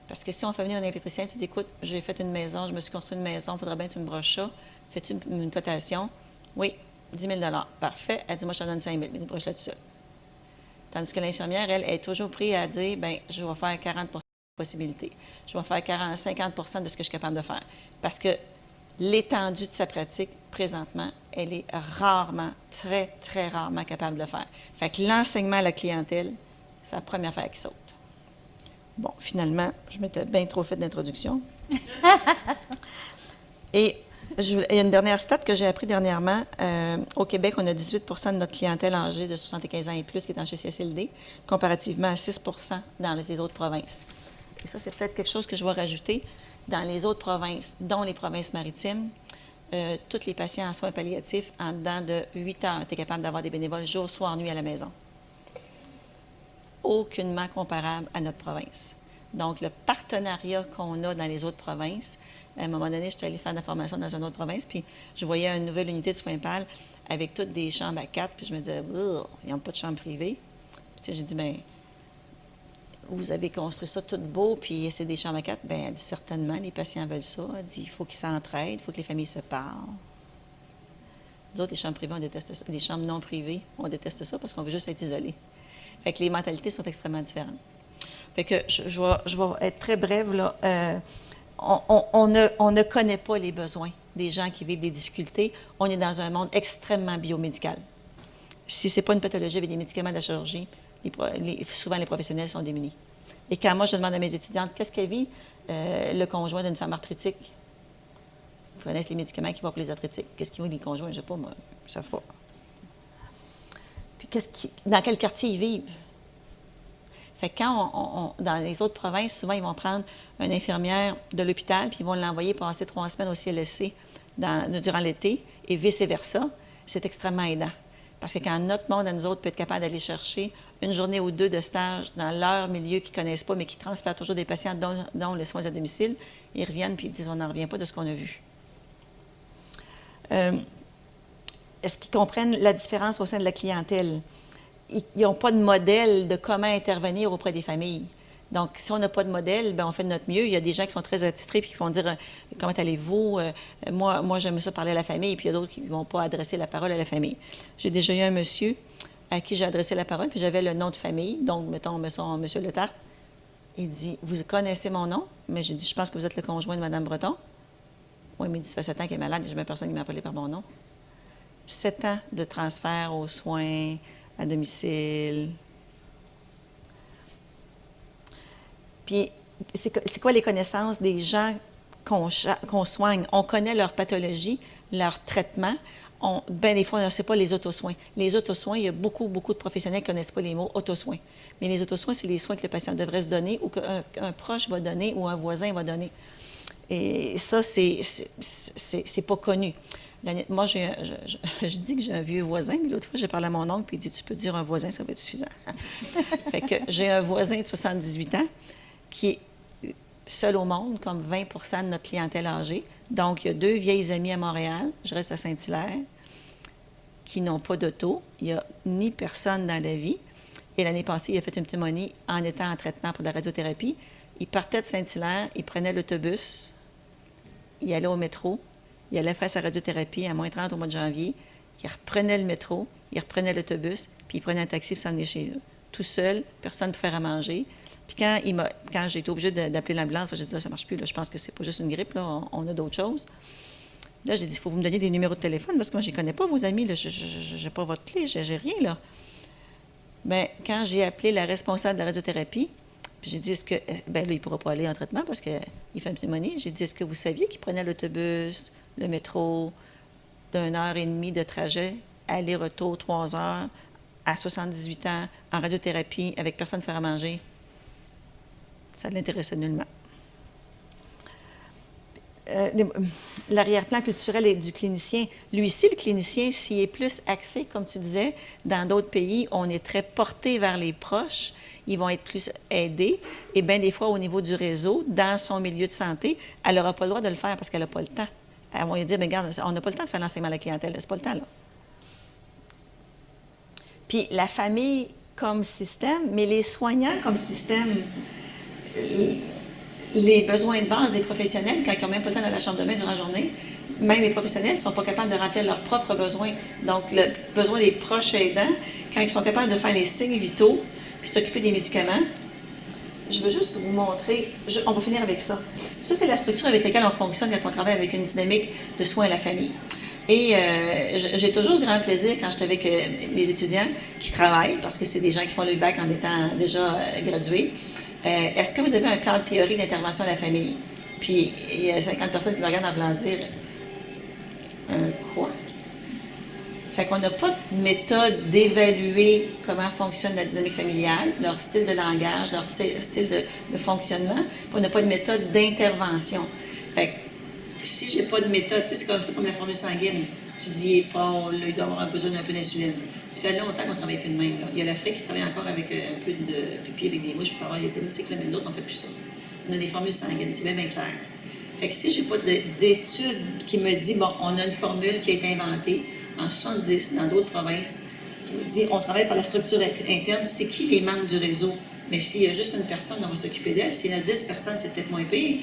Parce que si on fait venir un électricien, tu dis, écoute, j'ai fait une maison, je me suis construit une maison, il faudrait bien que tu me broches ça. Fais-tu une cotation? Oui, 10 000 Parfait. Elle dit, moi, je te donne 5 000 mais tu broches là-dessus. Tandis que l'infirmière, elle, est toujours prise à dire, bien, je vais faire 40 de possibilités. Je vais faire 50 de ce que je suis capable de faire. Parce que l'étendue de sa pratique, présentement, elle est rarement, très, très rarement capable de le faire. Fait que l'enseignement à la clientèle, c'est la première affaire qui saute. Bon, finalement, je m'étais bien trop fait d'introduction. Et il y a une dernière stat que j'ai appris dernièrement. Au Québec, on a 18 de notre clientèle âgée de 75 ans et plus qui est en CHSLD, comparativement à 6 dans les autres provinces. Et ça, c'est peut-être quelque chose que je vais rajouter. Dans les autres provinces, dont les provinces maritimes, tous les patients en soins palliatifs, en dedans de 8 heures, tu es capable d'avoir des bénévoles jour, soir, nuit à la maison. Aucunement comparable à notre province. Donc, le partenariat qu'on a dans les autres provinces, à un moment donné, je suis allée faire de la formation dans une autre province, puis je voyais une nouvelle unité de soins PAL avec toutes des chambres à 4, puis je me disais, ils n'ont pas de chambre privée. Puis j'ai dit, bien, vous avez construit ça tout beau, puis c'est des chambres à 4. Bien, elle dit, certainement, les patients veulent ça. Elle dit, il faut qu'ils s'entraident, il faut que les familles se parlent. Nous autres, les chambres privées, on déteste ça. Les chambres non privées, on déteste ça parce qu'on veut juste être isolé. Fait que les mentalités sont extrêmement différentes. Fait que je vais être très brève, là. On ne connaît pas les besoins des gens qui vivent des difficultés. On est dans un monde extrêmement biomédical. Si ce n'est pas une pathologie avec des médicaments de la chirurgie, souvent les professionnels sont démunis. Et quand moi, je demande à mes étudiantes, qu'est-ce qu'elle vit, le conjoint d'une femme arthritique? Ils connaissent les médicaments qui vont pour les arthritiques. Qu'est-ce qu'ils vont les conjoints? Je ne sais pas, moi, ça ne savent pas. Puis dans quel quartier ils vivent? Fait que quand dans les autres provinces, souvent, ils vont prendre une infirmière de l'hôpital puis ils vont l'envoyer passer 3 semaines au CLSC durant l'été et vice-versa. C'est extrêmement aidant. Parce que quand notre monde, à nous autres, peut être capable d'aller chercher une journée ou 2 de stage dans leur milieu qu'ils ne connaissent pas, mais qui transfèrent toujours des patients, dont les soins à domicile, ils reviennent puis ils disent, on n'en revient pas de ce qu'on a vu. Est-ce qu'ils comprennent la différence au sein de la clientèle? Ils n'ont pas de modèle de comment intervenir auprès des familles. Donc, si on n'a pas de modèle, bien, on fait de notre mieux. Il y a des gens qui sont très attitrés puis qui vont dire « Comment allez-vous? Moi, j'aime ça parler à la famille. » Puis il y a d'autres qui ne vont pas adresser la parole à la famille. J'ai déjà eu un monsieur à qui j'ai adressé la parole, puis j'avais le nom de famille. Donc, mettons, monsieur Le Tarte. Il dit « Vous connaissez mon nom? » Mais j'ai dit « Je pense que vous êtes le conjoint de Mme Breton. » Oui, mais il dit « Ça fait 7 ans qu'elle est malade. Il n'y a jamais personne qui m'a appelé par mon nom. » 7 ans de transfert aux soins, à domicile. Puis, c'est quoi les connaissances des gens qu'on soigne? On connaît leur pathologie, leur traitement. Bien des fois, on ne sait pas les autosoins. Les autosoins, il y a beaucoup de professionnels qui ne connaissent pas les mots autosoins. Mais les autosoins, c'est les soins que le patient devrait se donner ou qu'un proche va donner ou un voisin va donner. Et ça, c'est pas connu. Moi, je dis que j'ai un vieux voisin, mais l'autre fois, j'ai parlé à mon oncle, puis il dit, tu peux dire un voisin, ça va être suffisant. Fait que j'ai un voisin de 78 ans qui est seul au monde, comme 20 de notre clientèle âgée. Donc, il y a 2 vieilles amies à Montréal, je reste à Saint-Hilaire. qui n'ont pas d'auto. Il n'y a ni personne dans la vie. Et l'année passée, il a fait une pneumonie en étant en traitement pour la radiothérapie. Il partait de Saint-Hilaire, il prenait l'autobus, il allait au métro, il allait faire sa radiothérapie à -30 au mois de janvier, il reprenait le métro, il reprenait l'autobus, puis il prenait un taxi pour s'emmener chez eux. Tout seul, personne pour faire à manger. Puis quand j'ai été obligée d'appeler l'ambulance, j'ai dit, là, ça ne marche plus, là, je pense que c'est pas juste une grippe, là, on a d'autres choses. Là, j'ai dit, il faut vous me donner des numéros de téléphone, parce que moi, je ne connais pas, vos amis, là, je n'ai pas votre clé, j'ai rien, là. Bien, quand j'ai appelé la responsable de la radiothérapie, puis j'ai dit, est-ce que... Bien là, il ne pourra pas aller en traitement parce qu'il fait une pneumonie. J'ai dit, est-ce que vous saviez qu'il prenait l'autobus, le métro, d'1h30 de trajet, aller-retour, 3 heures, à 78 ans, en radiothérapie, avec personne pour faire à manger? Ça ne l'intéressait nullement. L'arrière-plan culturel du clinicien. Lui-ci, le clinicien, s'il est plus axé, comme tu disais, dans d'autres pays, on est très porté vers les proches, ils vont être plus aidés. Et bien, des fois, au niveau du réseau, dans son milieu de santé, elle n'aura pas le droit de le faire parce qu'elle n'a pas le temps. Elles vont lui dire, mais regarde, on n'a pas le temps de faire l'enseignement à la clientèle, c'est pas le temps, là. Puis la famille comme système, mais les soignants comme système, les besoins de base des professionnels, quand ils n'ont même pas le temps d'aller à la chambre de bain durant la journée, même les professionnels ne sont pas capables de remplir leurs propres besoins. Donc, le besoin des proches aidants, quand ils sont capables de faire les signes vitaux, puis s'occuper des médicaments, je veux juste vous montrer, on va finir avec ça. Ça, c'est la structure avec laquelle on fonctionne quand on travaille avec une dynamique de soins à la famille. Et j'ai toujours grand plaisir quand je suis avec les étudiants qui travaillent, parce que c'est des gens qui font le bac en étant déjà gradués. Est-ce que vous avez un cadre théorique d'intervention à la famille? Puis, il y a 50 personnes qui me regardent en voulant dire quoi? Fait qu'on n'a pas de méthode d'évaluer comment fonctionne la dynamique familiale, leur style de langage, leur style de fonctionnement. Puis on n'a pas de méthode d'intervention. Fait que si j'ai pas de méthode, tu sais, c'est un peu comme la formule sanguine. Tu dis, Paul, il doit avoir besoin d'un peu d'insuline. Ça fait longtemps qu'on travaille plus de même. Là. Il y a l'Afrique qui travaille encore avec un peu de pipi avec des mouches pour savoir les cycles, mais nous autres, on ne fait plus ça. On a des formules sanguines, c'est bien, bien clair. Fait que si je n'ai pas d'études qui me dit, bon, on a une formule qui a été inventée en 70 dans d'autres provinces, qui me dit, on travaille par la structure interne, c'est qui les membres du réseau? Mais s'il y a juste une personne, on va s'occuper d'elle. S'il y en a 10 personnes, c'est peut-être moins pire.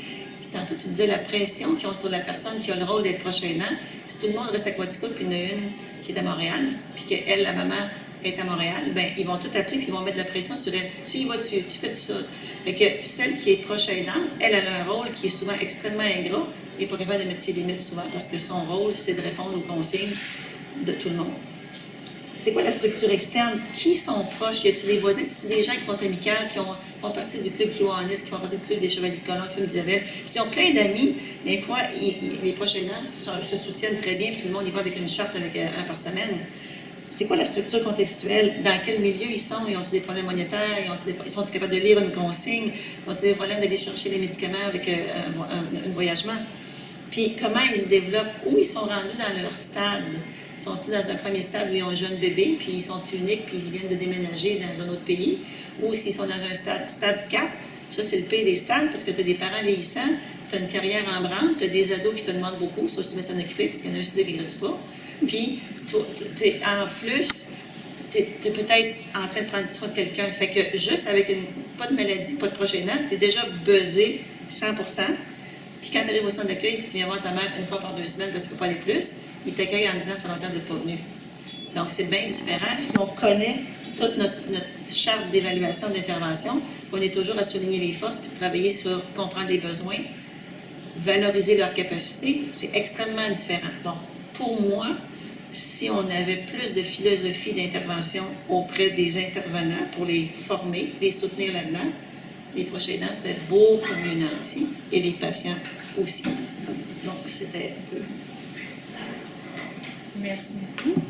Tantôt, tu disais la pression qu'ils ont sur la personne qui a le rôle d'être proche aidant. Si tout le monde reste à Quaticook, puis il y en a une qui est à Montréal, puis qu'elle, la maman, est à Montréal, bien, ils vont tout appeler, puis ils vont mettre de la pression sur elle. Tu y vas-tu? Tu fais tout ça. Fait que celle qui est proche aidante, elle a un rôle qui est souvent extrêmement ingrat et pas capable de mettre ses limites souvent, parce que son rôle, c'est de répondre aux consignes de tout le monde. C'est quoi la structure externe? Qui sont proches? Y a-t-il des voisins? C'est-tu des gens qui sont amicales, qui font partie du club Kiwanis, qui font partie du club des Chevaliers de Colomb, Feu d'Isabelle? S'ils ont plein d'amis, des fois, les proches aidants se soutiennent très bien, puis tout le monde y va avec une charte avec un par semaine. C'est quoi la structure contextuelle? Dans quel milieu ils sont? Ils ont-ils des problèmes monétaires? Sont-ils capables de lire une consigne? Ont-ils des problèmes d'aller chercher des médicaments avec un voyagement? Puis comment ils se développent? Où ils sont rendus dans leur stade? Sont-ils dans un premier stade où ils ont un jeune bébé, puis ils sont uniques, puis ils viennent de déménager dans un autre pays? Ou s'ils sont dans un stade 4, ça c'est le pire des stades, parce que tu as des parents vieillissants, tu as une carrière en branle, tu as des ados qui te demandent beaucoup, sauf si tu veux s'en occuper, parce qu'il y en a un sur deux qui ne grandit pas. Puis, en plus, tu es peut-être en train de prendre soin de quelqu'un. Fait que juste avec pas de maladie, pas de proche aidant, tu es déjà buzzé 100%. Puis quand tu arrives au centre d'accueil, puis tu viens voir ta mère une fois par 2 semaines, parce qu'il ne faut pas aller plus, ils t'accueillent en disant « ça fait longtemps que vous n'êtes pas venu ». Donc, c'est bien différent. Si on connaît toute notre charte d'évaluation d'intervention, on est toujours à souligner les forces, puis travailler sur comprendre les besoins, valoriser leurs capacités, c'est extrêmement différent. Donc, pour moi, si on avait plus de philosophie d'intervention auprès des intervenants pour les former, les soutenir là-dedans, les proches aidants seraient beaucoup mieux nantis et les patients aussi. Donc, c'était un peu... Merci beaucoup.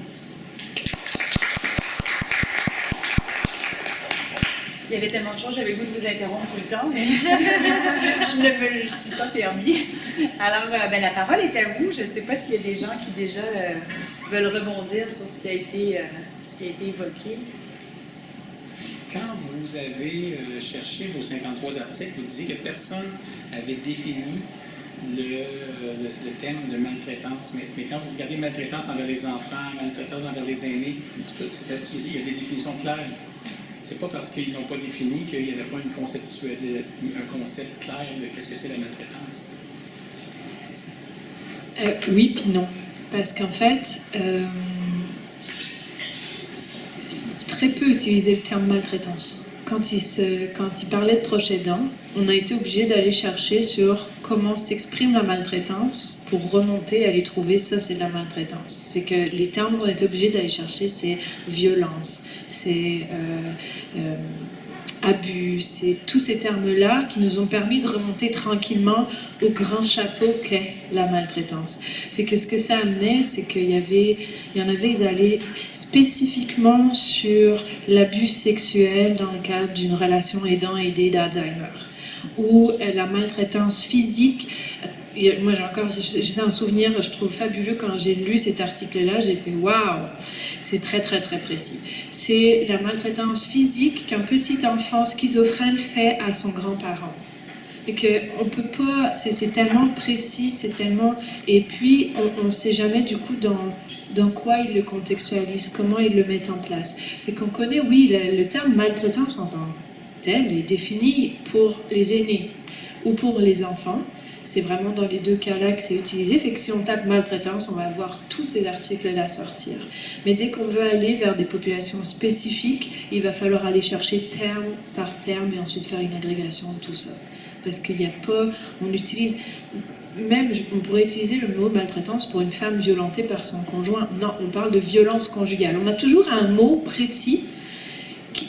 Il y avait tellement de choses, j'avais le goût de vous interrompre tout le temps, mais je ne me le suis pas permis. Alors, la parole est à vous. Je ne sais pas s'il y a des gens qui déjà veulent rebondir sur ce qui a été évoqué. Quand vous avez cherché vos 53 articles, vous disiez que personne n'avait défini le thème de maltraitance, mais quand vous regardez maltraitance envers les enfants, maltraitance envers les aînés, il y a des définitions claires. C'est pas parce qu'ils n'ont pas défini qu'il n'y avait pas un concept clair de qu'est-ce que c'est la maltraitance. Oui, puis non. Parce qu'en fait, très peu utiliser le terme maltraitance. Quand il parlait de proche aidant, on a été obligé d'aller chercher sur comment s'exprime la maltraitance pour remonter, aller trouver ça, c'est de la maltraitance. C'est que les termes qu'on est obligé d'aller chercher, c'est violence, c'est abus, c'est tous ces termes-là qui nous ont permis de remonter tranquillement au grand chapeau qu'est la maltraitance. Fait que ce que ça amenait, c'est qu'il y en avait, ils allaient spécifiquement sur l'abus sexuel dans le cadre d'une relation aidant-aidé d'Alzheimer, ou la maltraitance physique. Moi, j'ai un souvenir, je trouve fabuleux quand j'ai lu cet article-là, j'ai fait waouh, c'est très très très précis. C'est la maltraitance physique qu'un petit enfant schizophrène fait à son grand-parent. Et qu'on peut pas, c'est tellement précis, c'est tellement. Et puis, on ne sait jamais du coup dans quoi ils le contextualisent, comment ils le mettent en place. Et qu'on connaît, oui, le terme maltraitance en tant que tel est défini pour les aînés ou pour les enfants. C'est vraiment dans les deux cas-là que c'est utilisé. Fait que si on tape maltraitance, on va avoir tous ces articles-là sortir. Mais dès qu'on veut aller vers des populations spécifiques, il va falloir aller chercher terme par terme et ensuite faire une agrégation de tout ça. Parce qu'il n'y a pas... On utilise... Même, on pourrait utiliser le mot maltraitance pour une femme violentée par son conjoint. Non, on parle de violence conjugale. On a toujours un mot précis.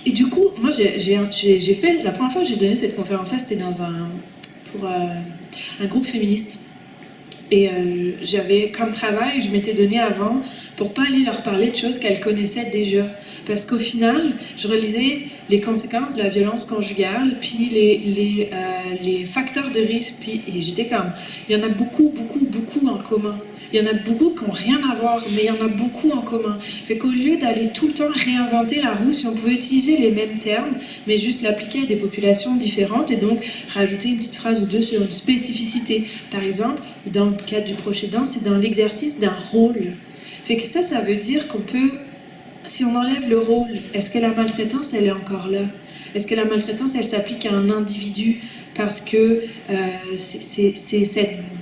Et du coup, moi, j'ai fait... La première fois que j'ai donné cette conférence-là, c'était dans pour un groupe féministe. Et j'avais comme travail, je m'étais donné avant pour pas aller leur parler de choses qu'elles connaissaient déjà. Parce qu'au final, je relisais les conséquences de la violence conjugale, puis les facteurs de risque, puis et j'étais comme, il y en a beaucoup en commun. Il y en a beaucoup qui n'ont rien à voir, mais il y en a beaucoup en commun. Fait qu'au lieu d'aller tout le temps réinventer la roue, si on pouvait utiliser les mêmes termes, mais juste l'appliquer à des populations différentes, et donc rajouter une petite phrase ou deux sur une spécificité. Par exemple, dans le cadre du proche aidant, c'est dans l'exercice d'un rôle. Fait que ça veut dire qu'on peut, si on enlève le rôle, est-ce que la maltraitance, elle est encore là? Est-ce que la maltraitance, elle s'applique à un individu parce que c'est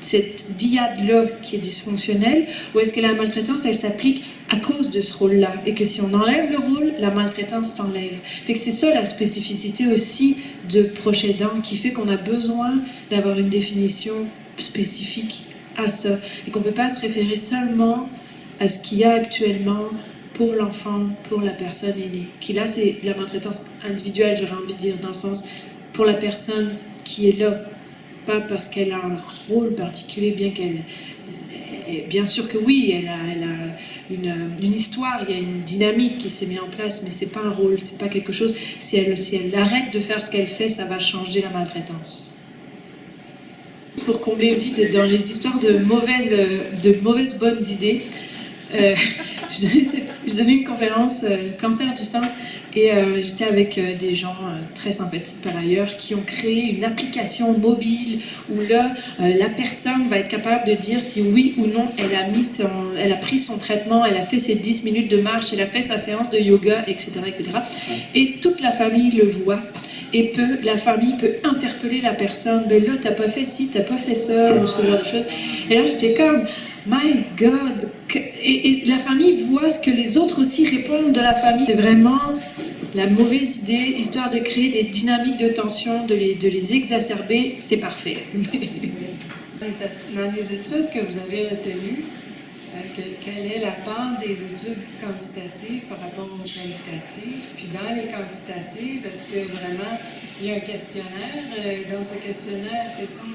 cette dyade-là qui est dysfonctionnelle, ou est-ce que la maltraitance, elle s'applique à cause de ce rôle-là, et que si on enlève le rôle, la maltraitance s'enlève. Fait que c'est ça la spécificité aussi de proche aidant, qui fait qu'on a besoin d'avoir une définition spécifique à ça, et qu'on ne peut pas se référer seulement à ce qu'il y a actuellement pour l'enfant, pour la personne aînée. Qui là, c'est la maltraitance individuelle, j'aurais envie de dire, dans le sens pour la personne qui est là, pas parce qu'elle a un rôle particulier, bien sûr que oui, elle a une histoire, il y a une dynamique qui s'est mise en place, mais c'est pas un rôle, c'est pas quelque chose. Si elle arrête de faire ce qu'elle fait, ça va changer la maltraitance. Pour combler le vide dans les histoires de mauvaises bonnes idées, je donnais une conférence cancer du sein. Et j'étais avec des gens très sympathiques par ailleurs qui ont créé une application mobile où là, la personne va être capable de dire si oui ou non elle a pris son traitement, elle a fait ses 10 minutes de marche, elle a fait sa séance de yoga, etc. etc. Et toute la famille le voit. Et la famille peut interpeller la personne. Ben là, t'as pas fait ci, t'as pas fait ça, ou ce genre de choses. Et là, j'étais comme, my God! Et la famille voit ce que les autres aussi répondent de la famille. C'est vraiment la mauvaise idée, histoire de créer des dynamiques de tension, de les exacerber, c'est parfait. Dans les études que vous avez retenues, quelle est la part des études quantitatives par rapport aux qualitatives? Puis dans les quantitatives, est-ce que vraiment il y a un questionnaire? Dans ce questionnaire, quels sont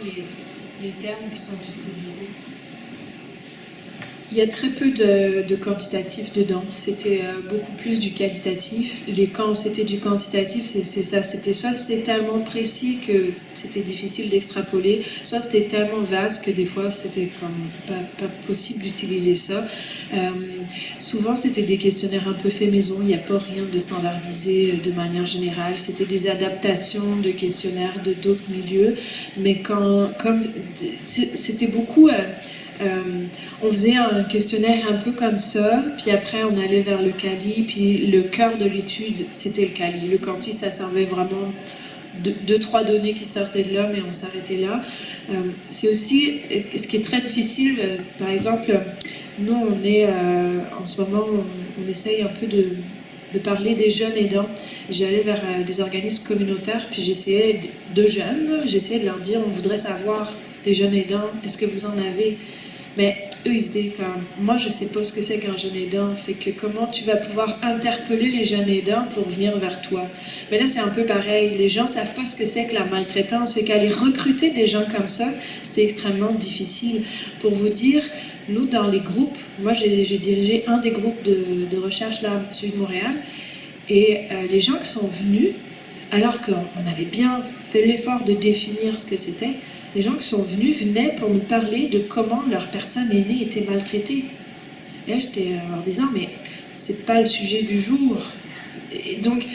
les termes qui sont utilisés? Il y a très peu de quantitatif dedans, c'était beaucoup plus du qualitatif. Quand c'était du quantitatif, c'est ça, c'était tellement précis que c'était difficile d'extrapoler, soit c'était tellement vaste que des fois c'était comme pas possible d'utiliser ça. Souvent c'était des questionnaires un peu faits maison, il n'y a pas rien de standardisé de manière générale, c'était des adaptations de questionnaires de d'autres milieux, mais c'était beaucoup... on faisait un questionnaire un peu comme ça, puis après on allait vers le quali, puis le cœur de l'étude c'était le quali. Le quanti, ça servait vraiment de 3 données qui sortaient de là, mais on s'arrêtait là. C'est aussi ce qui est très difficile, par exemple, nous on est en ce moment, on essaye un peu de parler des jeunes aidants. J'allais vers des organismes communautaires, puis j'essayais de leur dire, on voudrait savoir des jeunes aidants, est-ce que vous en avez? Mais eux, ils se disent comme, moi, je sais pas ce que c'est qu'un jeune aidant, fait que comment tu vas pouvoir interpeller les jeunes aidants pour venir vers toi? Mais là, c'est un peu pareil. Les gens savent pas ce que c'est que la maltraitance, fait qu'aller recruter des gens comme ça, c'est extrêmement difficile. Pour vous dire, nous, dans les groupes, moi, j'ai dirigé un des groupes de recherche là, celui de Montréal, et les gens qui sont venus, alors qu'on avait bien fait l'effort de définir ce que c'était, les gens qui sont venus venaient pour nous parler de comment leur personne aînée était maltraitée. Et là, j'étais en leur disant, mais c'est pas le sujet du jour. Et donc,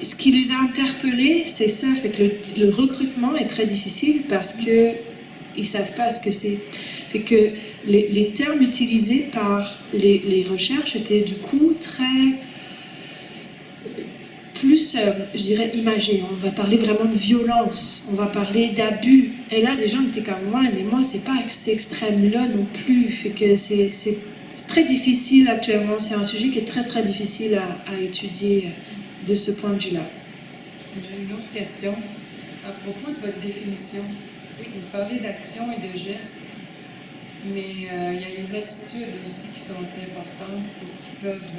ce qui les a interpellés, c'est ça. Fait que le recrutement est très difficile parce que ils savent pas ce que c'est. Fait que les termes utilisés par les recherches étaient du coup plus, je dirais, imagé. On va parler vraiment de violence, on va parler d'abus. Et là, les gens étaient comme moi, mais moi, c'est pas cet extrême-là non plus. Fait que c'est très difficile actuellement. C'est un sujet qui est très, très difficile à étudier de ce point de vue-là. J'ai une autre question. À propos de votre définition, vous parlez d'action et de gestes, mais il y a les attitudes aussi qui sont importantes et qui peuvent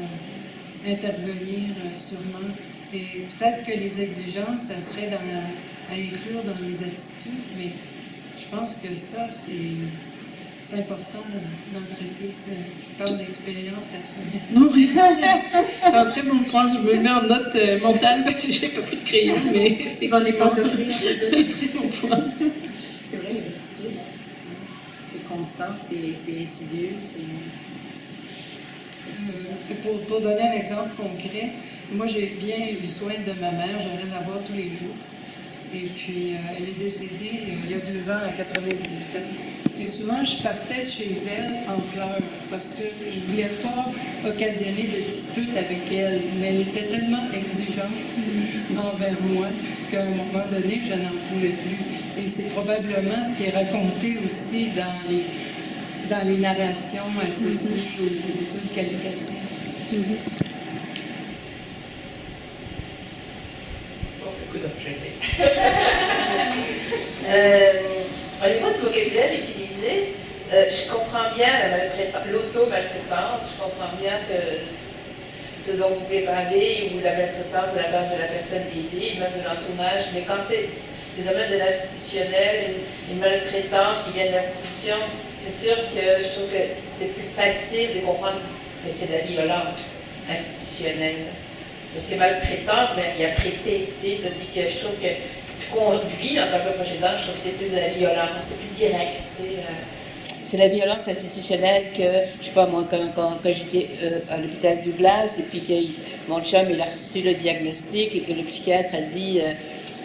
intervenir sûrement. Et peut-être que les exigences, ça serait à inclure dans les attitudes, mais je pense que ça, c'est important d'en traiter. Je parle d'expérience personnelle. Non, c'est un très bon point. Je me le mets en note mentale parce que j'ai pas pris de crayon, mais J'en ai pas effectivement, d'offrir. très bon point. C'est vrai, les attitudes. C'est constant, c'est insidieux, Pour donner un exemple concret, moi j'ai bien eu soin de ma mère, j'allais la voir tous les jours. Et puis elle est décédée il y a 2 ans, à 98 ans. Et souvent je partais de chez elle en pleurs parce que je ne voulais pas occasionner de disputes avec elle. Mais elle était tellement exigeante envers moi qu'à un moment donné, je n'en pouvais plus. Et c'est probablement ce qui est raconté aussi dans les narrations associées aux études qualitatives. Au niveau du vocabulaire utilisé, je comprends bien l'auto-maltraitance, je comprends bien ce dont vous voulez parler, ou la maltraitance de la part de la personne aidée, même de l'entourage, mais quand c'est des domaines de l'institutionnel, une maltraitance qui vient de l'institution, c'est sûr que je trouve que c'est plus facile de comprendre que c'est de la violence institutionnelle. Parce que maltraitance, ben, il y a traité, tu sais, tandis que je trouve que ce qu'on vit dans un peu précédent, je trouve que c'est plus de la violence, c'est plus direct, tu sais. C'est la violence institutionnelle que, je sais pas moi, quand j'étais à l'hôpital Douglas, et puis que mon chum, il a reçu le diagnostic, et que le psychiatre a dit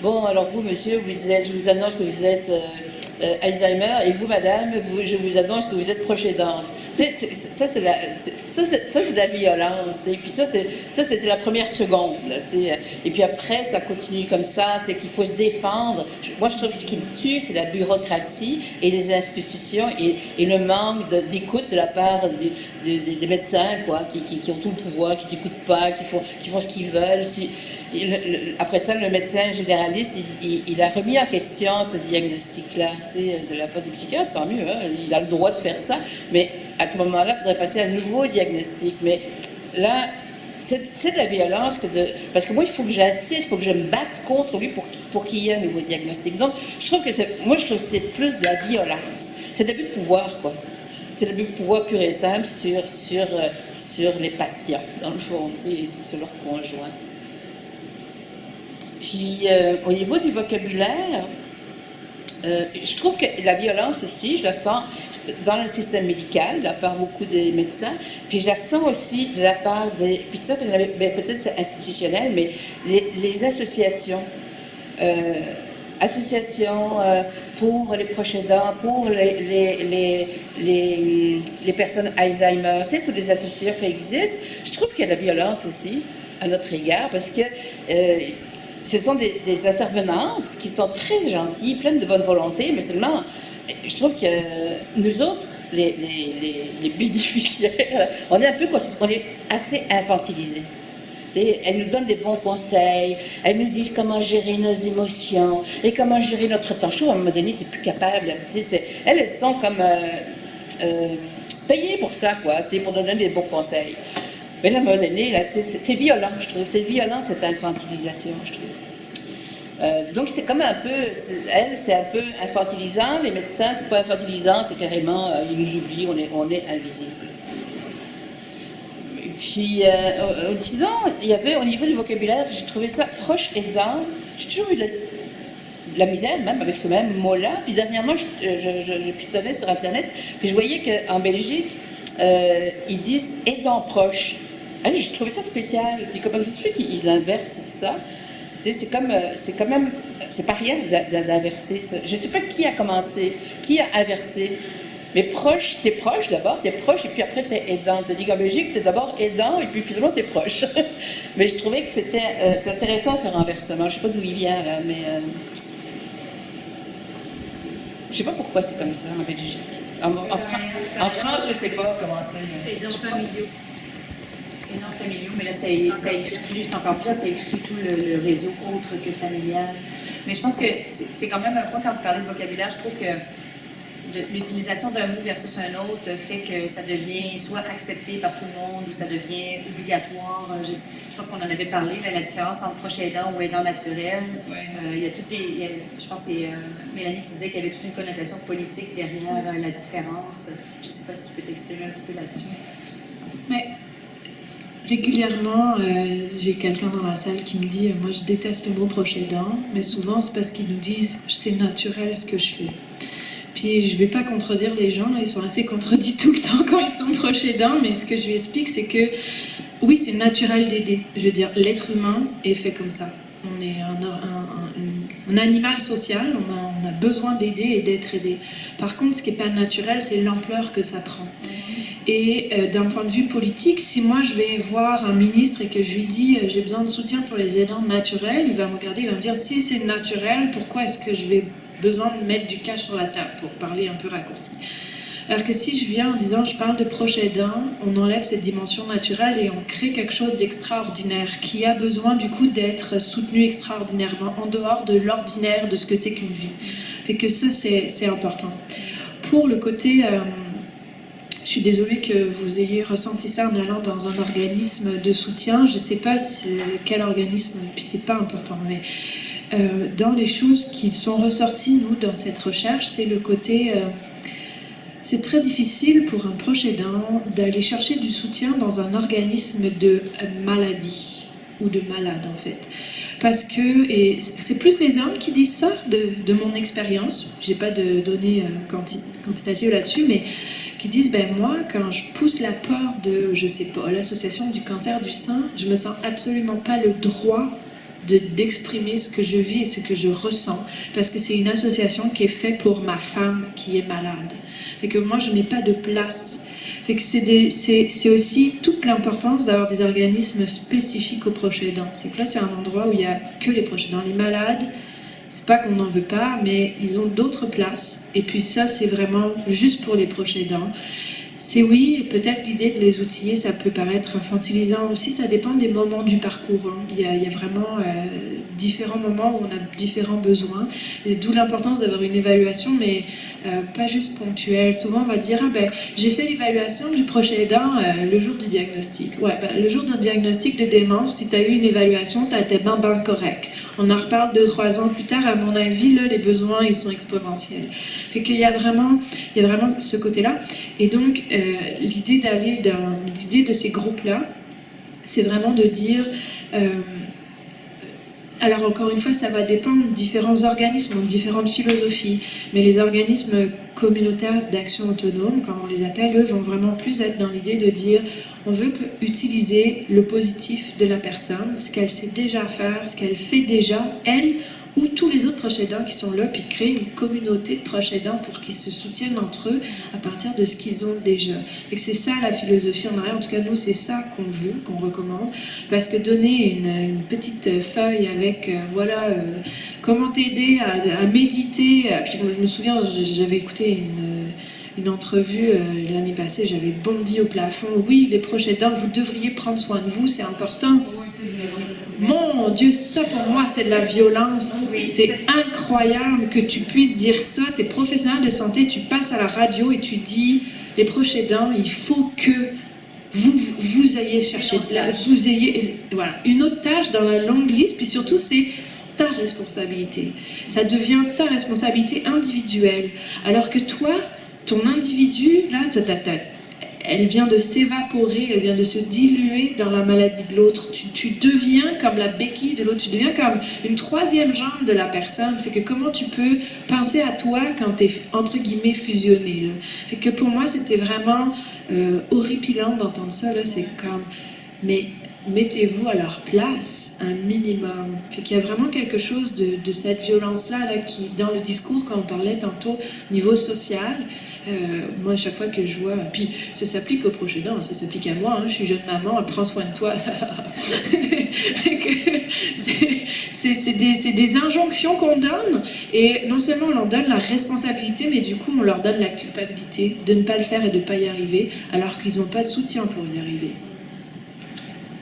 bon, alors vous, monsieur, je vous annonce que vous êtes Alzheimer, et vous, madame, je vous annonce que vous êtes proche aidante. Tu sais, ça, c'est de la violence. Et puis ça, c'était la première seconde. Là, et puis après, ça continue comme ça. C'est qu'il faut se défendre. Moi, je trouve que ce qui me tue, c'est la bureaucratie et les institutions et le manque d'écoute de la part des médecins, quoi, qui ont tout le pouvoir, qui n'écoutent pas, qui font ce qu'ils veulent. Après ça, le médecin généraliste, il a remis en question ce diagnostic-là, de la part du psychiatre, tant mieux, hein, il a le droit de faire ça, mais à ce moment-là, il faudrait passer à un nouveau diagnostic. Mais là, c'est de la violence, parce que moi, il faut que j'assiste, il faut que je me batte contre lui pour qu'il y ait un nouveau diagnostic. Donc, je trouve que c'est plus de la violence. C'est de l'abus de pouvoir, quoi. c'est le pouvoir pur et simple sur les patients, dans le fond, et sur leur conjoint. Puis, au niveau du vocabulaire, je trouve que la violence aussi, je la sens dans le système médical, de la part beaucoup des médecins, puis je la sens aussi de la part des... Puis ça, peut-être c'est institutionnel, mais les associations. Associations pour les proches aidants, pour les personnes Alzheimer, tu sais, toutes les associations qui existent. Je trouve qu'il y a de la violence aussi à notre égard, parce que ce sont des intervenantes qui sont très gentilles, pleines de bonne volonté, mais seulement, je trouve que nous autres, les bénéficiaires, on est assez infantilisés. Elles nous donnent des bons conseils, elles nous disent comment gérer nos émotions et comment gérer notre temps. Je trouve qu'à un moment donné, tu n'es plus capable. Elles sont comme payées pour ça, quoi, pour donner des bons conseils. Mais là, à un moment donné, là, c'est violent, je trouve. C'est violent, cette infantilisation, je trouve. Donc, c'est comme un peu, c'est un peu infantilisant. Les médecins, c'est pas infantilisant, c'est carrément, ils nous oublient, on est invisibles. Puis, sinon, il y avait, au niveau du vocabulaire, j'ai trouvé ça proche aidant. J'ai toujours eu de la misère, même avec ce même mot-là. Puis, dernièrement, je pitonnais sur Internet, puis je voyais qu'en Belgique, ils disent aidant proche. Alors, j'ai trouvé ça spécial. Puis, comment ça se fait qu'ils inversent ça? Tu sais, c'est quand même, c'est pas rien d'inverser ça. Je ne sais pas qui a commencé, qui a inversé. Mais proche, t'es proche d'abord, t'es proche, et puis après t'es aidant. Tandis qu'en Belgique, t'es d'abord aidant, et puis finalement t'es proche. Mais je trouvais que c'est intéressant ce renversement. Je sais pas d'où il vient là, mais je sais pas pourquoi c'est comme ça en Belgique. En France, je sais pas comment c'est. Aidants familiaux. Aidants familiaux, mais là ça exclut, c'est encore plus, ça exclut tout le réseau autre que familial. Mais je pense que c'est quand même un point, quand vous parlez de vocabulaire, je trouve que l'utilisation d'un mot versus un autre fait que ça devient soit accepté par tout le monde ou ça devient obligatoire. Je pense qu'on en avait parlé, là, la différence entre proche aidant ou aidant naturel. Ouais. Il y a toutes je pense que c'est Mélanie qui disait qu'il y avait toute une connotation politique derrière la différence. Je ne sais pas si tu peux t'exprimer un petit peu là-dessus. Mais régulièrement, j'ai quelqu'un dans la salle qui me dit « Moi, je déteste le mot proche aidant », mais souvent, c'est parce qu'ils nous disent « C'est naturel ce que je fais ». Puis je ne vais pas contredire les gens, ils sont assez contredits tout le temps quand ils sont proches aidants, mais ce que je lui explique, c'est que oui, c'est naturel d'aider. Je veux dire, l'être humain est fait comme ça. On est un animal social, on a besoin d'aider et d'être aidé. Par contre, ce qui n'est pas naturel, c'est l'ampleur que ça prend. Et d'un point de vue politique, si moi je vais voir un ministre et que je lui dis j'ai besoin de soutien pour les aidants naturels, il va me regarder, il va me dire si c'est naturel, pourquoi est-ce que je vais besoin de mettre du cash sur la table, pour parler un peu raccourci. Alors que si je viens en disant je parle de proche aidant, on enlève cette dimension naturelle et on crée quelque chose d'extraordinaire qui a besoin du coup d'être soutenu extraordinairement en dehors de l'ordinaire de ce que c'est qu'une vie. Fait que ça c'est important. Pour le côté, je suis désolée que vous ayez ressenti ça en allant dans un organisme de soutien. Je ne sais pas quel organisme, puis c'est pas important, mais dans les choses qui sont ressorties, nous, dans cette recherche, c'est le côté... c'est très difficile pour un proche aidant d'aller chercher du soutien dans un organisme de maladie, ou de malade, en fait. Parce que, et c'est plus les hommes qui disent ça, de mon expérience, j'ai pas de données quantitatives là-dessus, mais qui disent, ben moi, quand je pousse la porte de, je sais pas, l'association du cancer du sein, je me sens absolument pas le droit d'exprimer ce que je vis et ce que je ressens, parce que c'est une association qui est faite pour ma femme qui est malade. Et que moi, je n'ai pas de place. Fait que c'est aussi toute l'importance d'avoir des organismes spécifiques aux proches aidants. C'est que là, c'est un endroit où il n'y a que les proches aidants. Les malades, c'est pas qu'on n'en veut pas, mais ils ont d'autres places. Et puis ça, c'est vraiment juste pour les proches aidants. C'est oui, peut-être l'idée de les outiller, ça peut paraître infantilisant aussi, ça dépend des moments du parcours. Hein. Il y a vraiment différents moments où on a différents besoins, et d'où l'importance d'avoir une évaluation, mais pas juste ponctuelle. Souvent, on va dire, ah, ben, j'ai fait l'évaluation du proche aidant le jour du diagnostic. Ouais, ben, le jour d'un diagnostic de démence, si tu as eu une évaluation, tu as été ben correct. On en reparle 2-3 ans plus tard, à mon avis, là, les besoins, ils sont exponentiels. Fait qu'il y a vraiment ce côté-là. Et donc, l'idée de ces groupes-là, c'est vraiment de dire... alors encore une fois, ça va dépendre. Différents organismes ont différentes philosophies, mais les organismes communautaires d'action autonome, comme on les appelle, eux, vont vraiment plus être dans l'idée de dire on veut utiliser le positif de la personne, ce qu'elle sait déjà faire, ce qu'elle fait déjà, elle ou tous les autres proches aidants qui sont là, puis créer une communauté de proches aidants pour qu'ils se soutiennent entre eux à partir de ce qu'ils ont déjà. Et que c'est ça la philosophie en arrière. En tout cas, nous, c'est ça qu'on veut, qu'on recommande. Parce que donner une petite feuille avec, comment t'aider à méditer. Puis je me souviens, j'avais écouté une entrevue l'année passée, j'avais bondi au plafond. Oui, les proches aidants, vous devriez prendre soin de vous, c'est important. Mon Dieu, ça pour moi c'est de la violence. C'est incroyable que tu puisses dire ça. Tu es professionnel de santé, tu passes à la radio et tu dis les proches aidants, il faut que vous ayez cherché de l'aide, vous ayez une autre tâche dans la longue liste, puis surtout c'est ta responsabilité. Ça devient ta responsabilité individuelle. Alors que toi, ton individu, là, elle vient de s'évaporer, elle vient de se diluer dans la maladie de l'autre. Tu deviens comme la béquille de l'autre, tu deviens comme une troisième jambe de la personne. Fait que comment tu peux penser à toi quand tu es, entre guillemets, fusionné, là? Fait que pour moi, c'était vraiment horripilant d'entendre ça, là. C'est comme... Mais mettez-vous à leur place, un minimum. Fait qu'il y a vraiment quelque chose de cette violence-là là, qui, dans le discours, quand on parlait tantôt, au niveau social, moi, à chaque fois que je vois... Puis, ça s'applique aux proches aidants, ça s'applique à moi. Hein, je suis jeune maman, prends soin de toi. c'est des injonctions qu'on donne. Et non seulement on leur donne la responsabilité, mais du coup, on leur donne la culpabilité de ne pas le faire et de ne pas y arriver, alors qu'ils n'ont pas de soutien pour y arriver.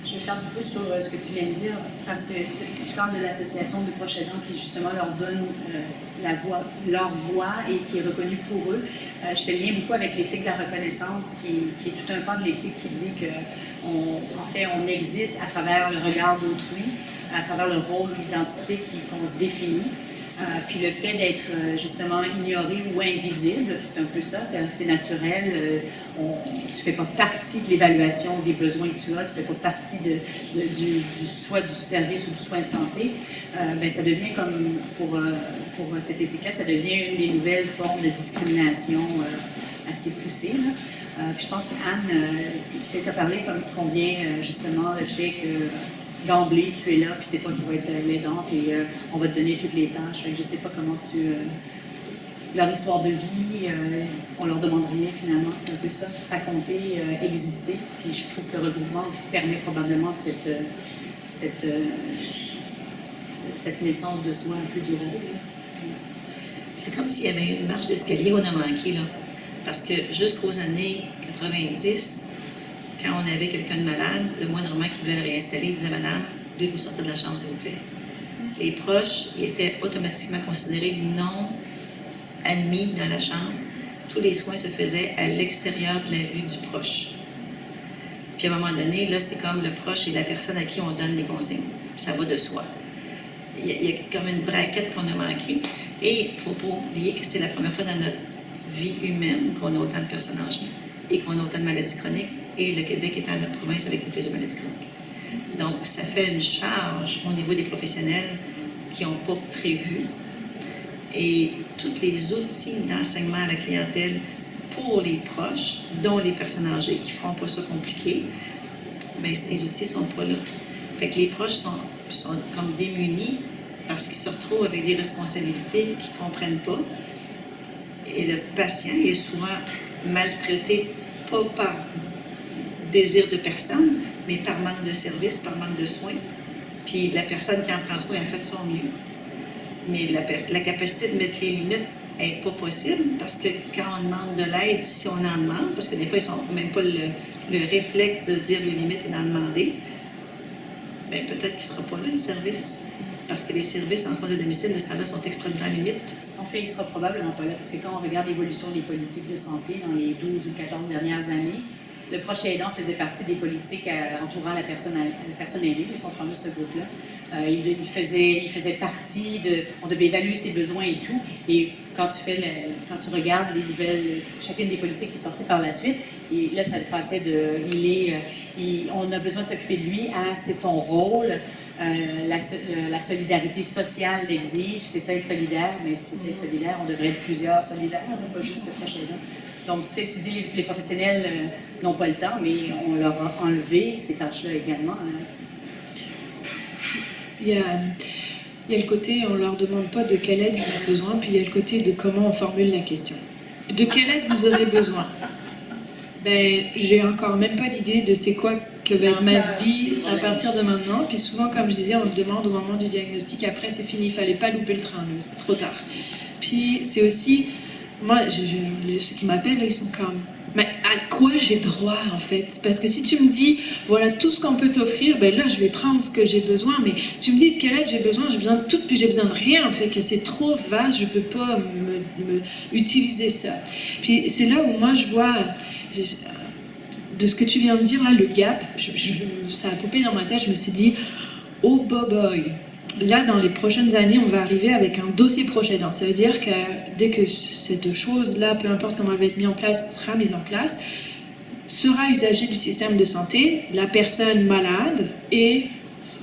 Je vais faire du pouce sur ce que tu viens de dire, parce que tu parles de l'association de proches aidants qui justement leur donne leur voix et qui est reconnue pour eux. Je fais le lien beaucoup avec l'éthique de la reconnaissance, qui est tout un pan de l'éthique qui dit qu'on existe à travers le regard d'autrui, à travers le rôle, l'identité qu'on se définit. Puis le fait d'être justement ignoré ou invisible, c'est un peu ça, c'est naturel. Tu ne fais pas partie de l'évaluation des besoins que tu as, tu ne fais pas partie soit du service ou du soin de santé. Ça devient comme, pour cette éthique-là, ça devient une des nouvelles formes de discrimination assez poussée. Puis je pense qu'Anne, tu as parlé comme combien justement le fait que d'emblée, tu es là, puis c'est toi qui vas être l'aidante et on va te donner toutes les tâches. Je ne sais pas comment leur histoire de vie, on leur demande rien finalement, c'est un peu ça, se raconter, exister. Puis je trouve que le regroupement permet probablement cette naissance de soi un peu durable. C'est comme s'il y avait une marche d'escalier qu'on a manqué, là. Parce que jusqu'aux années 90, quand on avait quelqu'un de malade, le moindrement qui voulait le réinstaller, il disait « Madame, devez-vous sortir de la chambre, s'il vous plaît. » Les proches, ils étaient automatiquement considérés non admis dans la chambre. Tous les soins se faisaient à l'extérieur de la vue du proche. Puis à un moment donné, là, c'est comme le proche et la personne à qui on donne des consignes. Ça va de soi. Il y a comme une braquette qu'on a manquée. Et il ne faut pas oublier que c'est la première fois dans notre vie humaine qu'on a autant de personnes âgées et qu'on a autant de maladies chroniques. Et le Québec étant la province avec le plus de maladies chroniques. Donc, ça fait une charge au niveau des professionnels qui n'ont pas prévu. Et tous les outils d'enseignement à la clientèle pour les proches, dont les personnes âgées qui ne feront pas ça compliqué, bien, les outils ne sont pas là. Fait que les proches sont comme démunis parce qu'ils se retrouvent avec des responsabilités qu'ils ne comprennent pas. Et le patient est souvent maltraité, pas par désir de personne, mais par manque de service, par manque de soins. Puis la personne qui en prend soin, elle fait de son mieux. Mais la capacité de mettre les limites n'est pas possible parce que quand on demande de l'aide, si on en demande, parce que des fois, ils n'ont même pas le réflexe de dire les limites et d'en demander, bien peut-être qu'il ne sera pas là, le service. Parce que les services en soins de domicile de ce temps-là sont extrêmement limites. En fait, il ne sera probablement pas là, parce que quand on regarde l'évolution des politiques de santé dans les 12 ou 14 dernières années, le proche aidant faisait partie des politiques entourant la personne aidée, ils sont rendus ce groupe-là. Il faisait partie de... On devait évaluer ses besoins et tout. Et quand tu regardes les nouvelles, chacune des politiques qui est sortie par la suite, et là, ça passait de... on a besoin de s'occuper de lui à c'est son rôle. La solidarité sociale l'exige, c'est ça être solidaire, mais si c'est être solidaire, on devrait être plusieurs solidaires, pas juste le prochain. Donc, tu sais, tu dis les professionnels n'ont pas le temps, mais on leur a enlevé ces tâches-là également. Il y a le côté, on ne leur demande pas de quelle aide ils ont besoin, puis il y a le côté de comment on formule la question. De quelle aide vous aurez besoin? Ben, j'ai encore même pas d'idée de c'est quoi que va être ma vie à partir de maintenant. Puis souvent, comme je disais, on le demande au moment du diagnostic. Après, c'est fini, il fallait pas louper le train, là, c'est trop tard. Puis c'est aussi, moi, ceux qui m'appellent, ils sont comme, mais à quoi j'ai droit en fait? Parce que si tu me dis, voilà tout ce qu'on peut t'offrir, ben là, je vais prendre ce que j'ai besoin. Mais si tu me dis de quelle aide j'ai besoin de tout, puis j'ai besoin de rien. Fait que c'est trop vaste, je peux pas me utiliser ça. Puis c'est là où moi je vois. De ce que tu viens de dire là, le gap, ça a popé dans ma tête, je me suis dit, oh boy, là dans les prochaines années, on va arriver avec un dossier proche aidant. Ça veut dire que dès que cette chose-là, peu importe comment elle va être mise en place, sera mise en place, sera usagée du système de santé, la personne malade et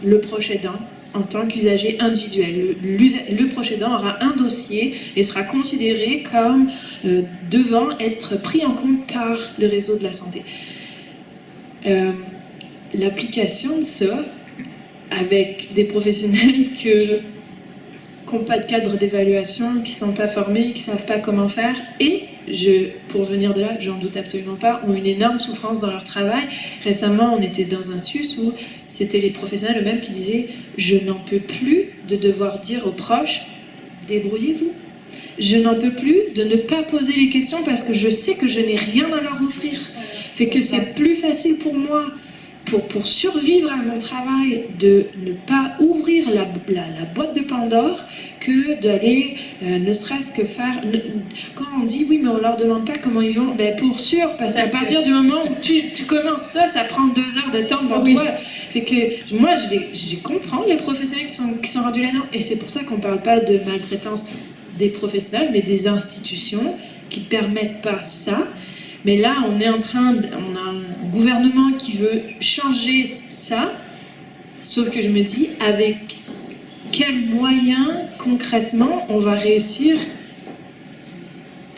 le proche aidant en tant qu'usager individuel. Le proche aidant aura un dossier et sera considéré comme devant être pris en compte par le réseau de la santé. L'application de ça avec des professionnels qui n'ont pas de cadre d'évaluation, qui ne sont pas formés, qui ne savent pas comment faire et, pour venir de là, j'en doute absolument pas, ont une énorme souffrance dans leur travail. Récemment, on était dans un SUS où c'était les professionnels eux-mêmes qui disaient « Je n'en peux plus de devoir dire aux proches « Débrouillez-vous ». Je n'en peux plus de ne pas poser les questions parce que je sais que je n'ai rien à leur offrir. Fait que c'est plus facile pour moi, pour survivre à mon travail, de ne pas ouvrir la boîte de Pandore que d'aller ne serait-ce que faire... Quand on dit oui, mais on leur demande pas comment ils vont, ben pour sûr, parce qu'à partir du moment où tu commences ça prend 2 heures de temps devant toi. Fait que moi, je comprends les professionnels qui sont rendus là-dedans. Et c'est pour ça qu'on parle pas de maltraitance des professionnels, mais des institutions qui permettent pas ça. Mais là, on a un gouvernement qui veut changer ça, sauf que je me dis, avec quels moyens concrètement on va réussir?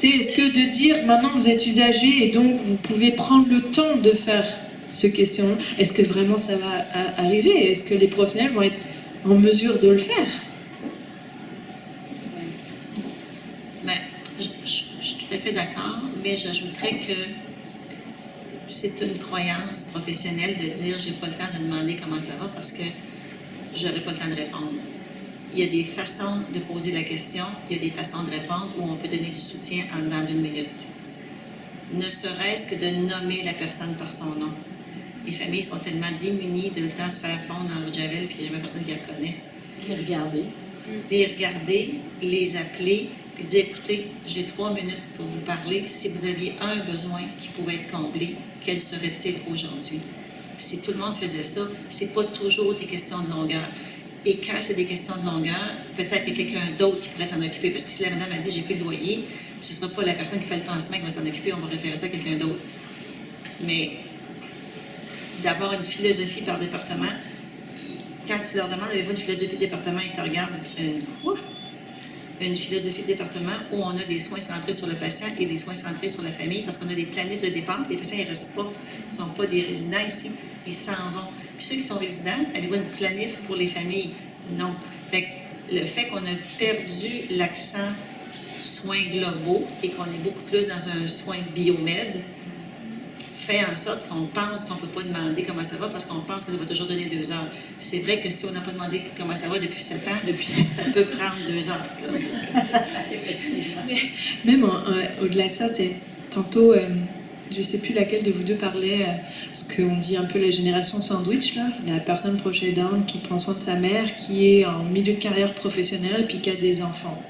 Est-ce que de dire maintenant vous êtes usagé et donc vous pouvez prendre le temps de faire ce questionnement, est-ce que vraiment ça va arriver? Est-ce que les professionnels vont être en mesure de le faire? Je suis tout à fait d'accord, mais j'ajouterais que c'est une croyance professionnelle de dire j'ai pas le temps de demander comment ça va parce que j'aurai pas le temps de répondre. Il y a des façons de poser la question, il y a des façons de répondre où on peut donner du soutien en dedans d'1 minute. Ne serait-ce que de nommer la personne par son nom. Les familles sont tellement démunies de le temps se faire fondre dans le javel puis il n'y a même personne qui la reconnaît. Les regarder, les appeler, puis dire écoutez, j'ai 3 minutes pour vous parler. Si vous aviez un besoin qui pouvait être comblé, quel serait-il aujourd'hui? Si tout le monde faisait ça, c'est pas toujours des questions de longueur. Et quand c'est des questions de longueur, peut-être qu'il y a quelqu'un d'autre qui pourrait s'en occuper. Parce que si la madame a dit j'ai plus le loyer, ce ne sera pas la personne qui fait le pansement qui va s'en occuper, on va référer ça à quelqu'un d'autre. Mais d'avoir une philosophie par département, quand tu leur demandes avez-vous une philosophie de département, ils te regardent quoi? Une philosophie de département où on a des soins centrés sur le patient et des soins centrés sur la famille parce qu'on a des planifs de dépenses. Les patients, ils ne restent pas, ils ne sont pas des résidents ici, ils s'en vont. Puis ceux qui sont résidents, avez-vous une planif pour les familles? Non. Fait que le fait qu'on a perdu l'accent soins globaux et qu'on est beaucoup plus dans un soin biomède fait en sorte qu'on pense qu'on ne peut pas demander comment ça va parce qu'on pense que ça va toujours donner 2 heures. C'est vrai que si on n'a pas demandé comment ça va depuis 7 ans, ça peut prendre 2 heures. Effectivement. Même au-delà de ça, c'est tantôt, je ne sais plus laquelle de vous deux parlait, ce qu'on dit un peu la génération sandwich, là, la personne proche aidante qui prend soin de sa mère, qui est en milieu de carrière professionnelle puis qui a des enfants.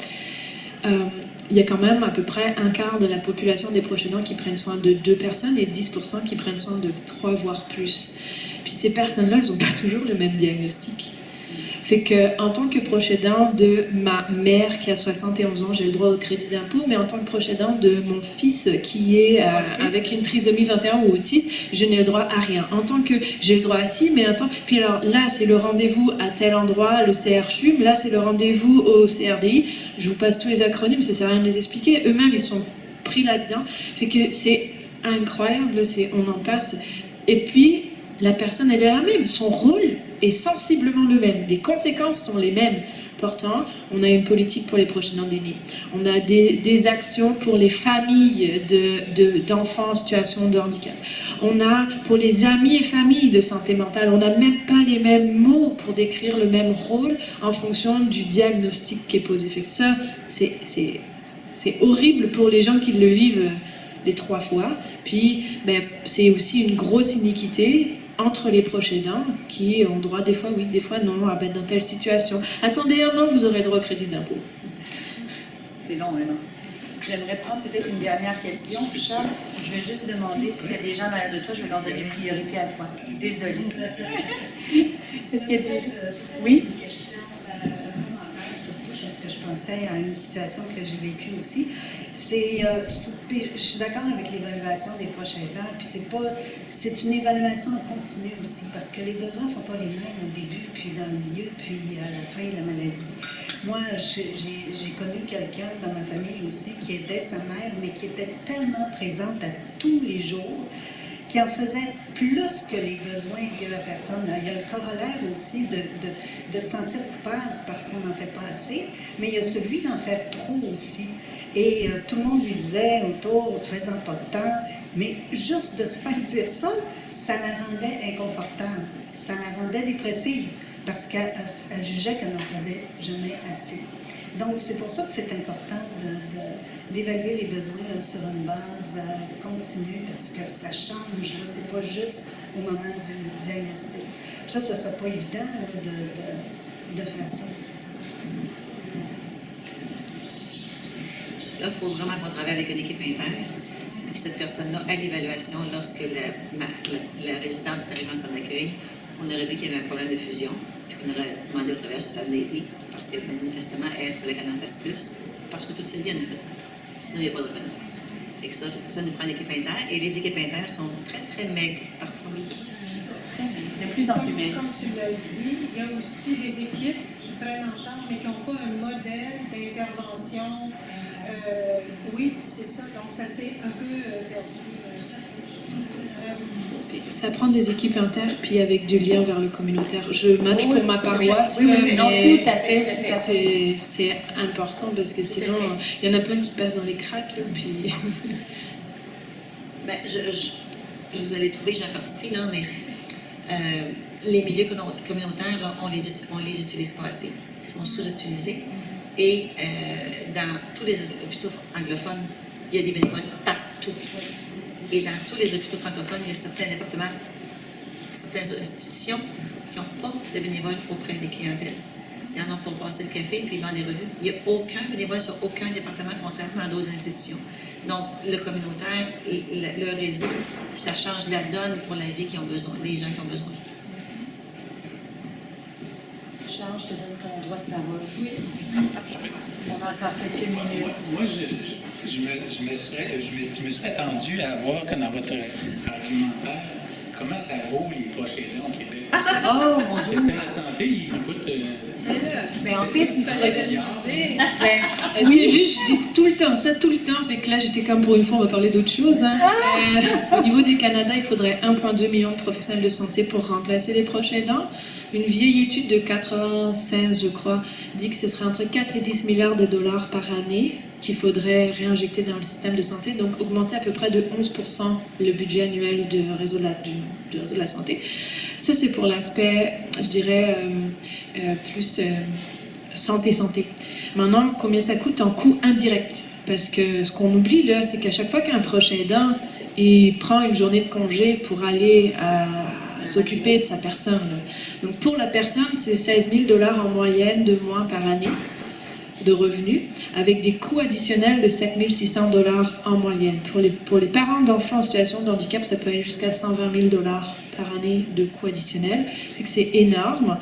Il y a quand même à peu près 1/4 de la population des proches aidants qui prennent soin de 2 personnes et 10% qui prennent soin de 3 voire plus. Puis ces personnes-là, elles n'ont pas toujours le même diagnostic. Fait que, en tant que proche aidant de ma mère qui a 71 ans, j'ai le droit au crédit d'impôt, mais en tant que proche aidant de mon fils qui est avec une trisomie 21 ou autiste, je n'ai le droit à rien. En tant que j'ai le droit à ci, mais attends, puis alors là c'est le rendez-vous à tel endroit, le CRCHUM, là c'est le rendez-vous au CRDI, je vous passe tous les acronymes, ça sert à rien de les expliquer, eux-mêmes ils sont pris là-dedans, fait que c'est incroyable, on en passe, et puis la personne elle est la même, son rôle est sensiblement le même, les conséquences sont les mêmes. Pourtant, on a une politique pour les proches aidants d'aînés. On a des actions pour les familles d'enfants en situation de handicap. On a pour les amis et familles de santé mentale. On n'a même pas les mêmes mots pour décrire le même rôle en fonction du diagnostic qui est posé. Fait que ça, c'est horrible pour les gens qui le vivent les 3 fois. Puis, c'est aussi une grosse iniquité entre les proches aidants qui ont droit des fois oui, des fois non, à être dans telle situation. Attendez 1 an, vous aurez droit au crédit d'impôt. C'est long, hein, non? J'aimerais prendre peut-être une dernière question. Charles, je vais juste demander s'il y a des gens derrière de toi, je vais leur donner priorité à toi. Désolée. Est-ce qu'il y a des... Oui? Surtout parce que je pensais à une situation que j'ai vécue aussi. Je suis d'accord avec l'évaluation des proches aidants, puis c'est une évaluation en continu aussi, parce que les besoins ne sont pas les mêmes au début, puis dans le milieu, puis à la fin de la maladie. Moi, j'ai connu quelqu'un dans ma famille aussi qui aidait sa mère, mais qui était tellement présente à tous les jours, qui en faisait plus que les besoins de la personne. Il y a le corollaire aussi de se sentir coupable parce qu'on n'en fait pas assez, mais il y a celui d'en faire trop aussi. Et tout le monde lui disait autour, faisant pas de temps, mais juste de se faire dire ça, ça la rendait inconfortable, ça la rendait dépressive, parce qu'elle jugeait qu'elle n'en faisait jamais assez. Donc c'est pour ça que c'est important d'évaluer les besoins là, sur une base continue, parce que ça change, là, c'est pas juste au moment du diagnostic. Puis ça, ce ne serait pas évident là, de faire ça. Là, il faut vraiment qu'on travaille avec une équipe interne. Et que cette personne-là, à l'évaluation, lorsque la résidente est arrivée en centre d'accueil, on aurait vu qu'il y avait un problème de fusion. Puis on aurait demandé au travailleur si ça venait aider. Parce que manifestement, il fallait qu'elle en fasse plus. Parce que toute sa vie, elle en a fait. Sinon, il n'y a pas de reconnaissance. Fait que ça nous prend une équipe interne. Et les équipes internes sont très, très maigres parfois. De plus en plus maigres. Comme tu l'as dit, il y a aussi des équipes qui prennent en charge, mais qui n'ont pas un modèle d'intervention. Oui, c'est ça. Donc, ça s'est un peu perdu. Ça prend des équipes internes, puis avec du lien vers le communautaire. Je match pour ma paroisse, oui, non, mais tout à fait. c'est important parce que sinon, il y en a plein qui passent dans les cracks. Là, puis... je vous allez trouver, j'ai un parti pris, là, mais les milieux communautaires, là, on les utilise pas assez. Ils sont sous-utilisés. Et dans tous les hôpitaux anglophones, il y a des bénévoles partout. Et dans tous les hôpitaux francophones, il y a certains départements, certaines institutions qui n'ont pas de bénévoles auprès des clientèles. Ils en ont pour passer le café puis ils vendent des revues. Il n'y a aucun bénévole sur aucun département, contrairement à d'autres institutions. Donc, le communautaire, le réseau, ça change la donne pour la vie qui ont besoin, les gens qui ont besoin. Charles, je te donne ton droit de parole. Oui. On a encore quelques minutes. Moi, je me serais attendu à voir que dans votre argumentaire, comment ça vaut les proches aidants au Québec. Oh, mon Le Dieu! système de santé, il coûte... Mais en fait, si tu C'est juste, je dis tout le temps, fait que là j'étais comme pour une fois on va parler d'autre chose. Hein. Au niveau du Canada, il faudrait 1,2 million de professionnels de santé pour remplacer les proches aidants. Une vieille étude de 96, je crois, dit que ce serait entre 4 et 10 milliards de dollars par année qu'il faudrait réinjecter dans le système de santé, donc augmenter à peu près de 11% le budget annuel du réseau de la santé. Ça, c'est pour l'aspect, je dirais, plus santé. Maintenant, combien ça coûte en coût indirect? Parce que ce qu'on oublie, là, c'est qu'à chaque fois qu'un proche aidant, il prend une journée de congé pour aller s'occuper de sa personne. Donc pour la personne, c'est 16 000 $ en moyenne de moins par année de revenus, avec des coûts additionnels de 7 600 $ en moyenne. Pour les parents d'enfants en situation de handicap, ça peut aller jusqu'à 120 000 $ par année de coûts additionnels. C'est énorme.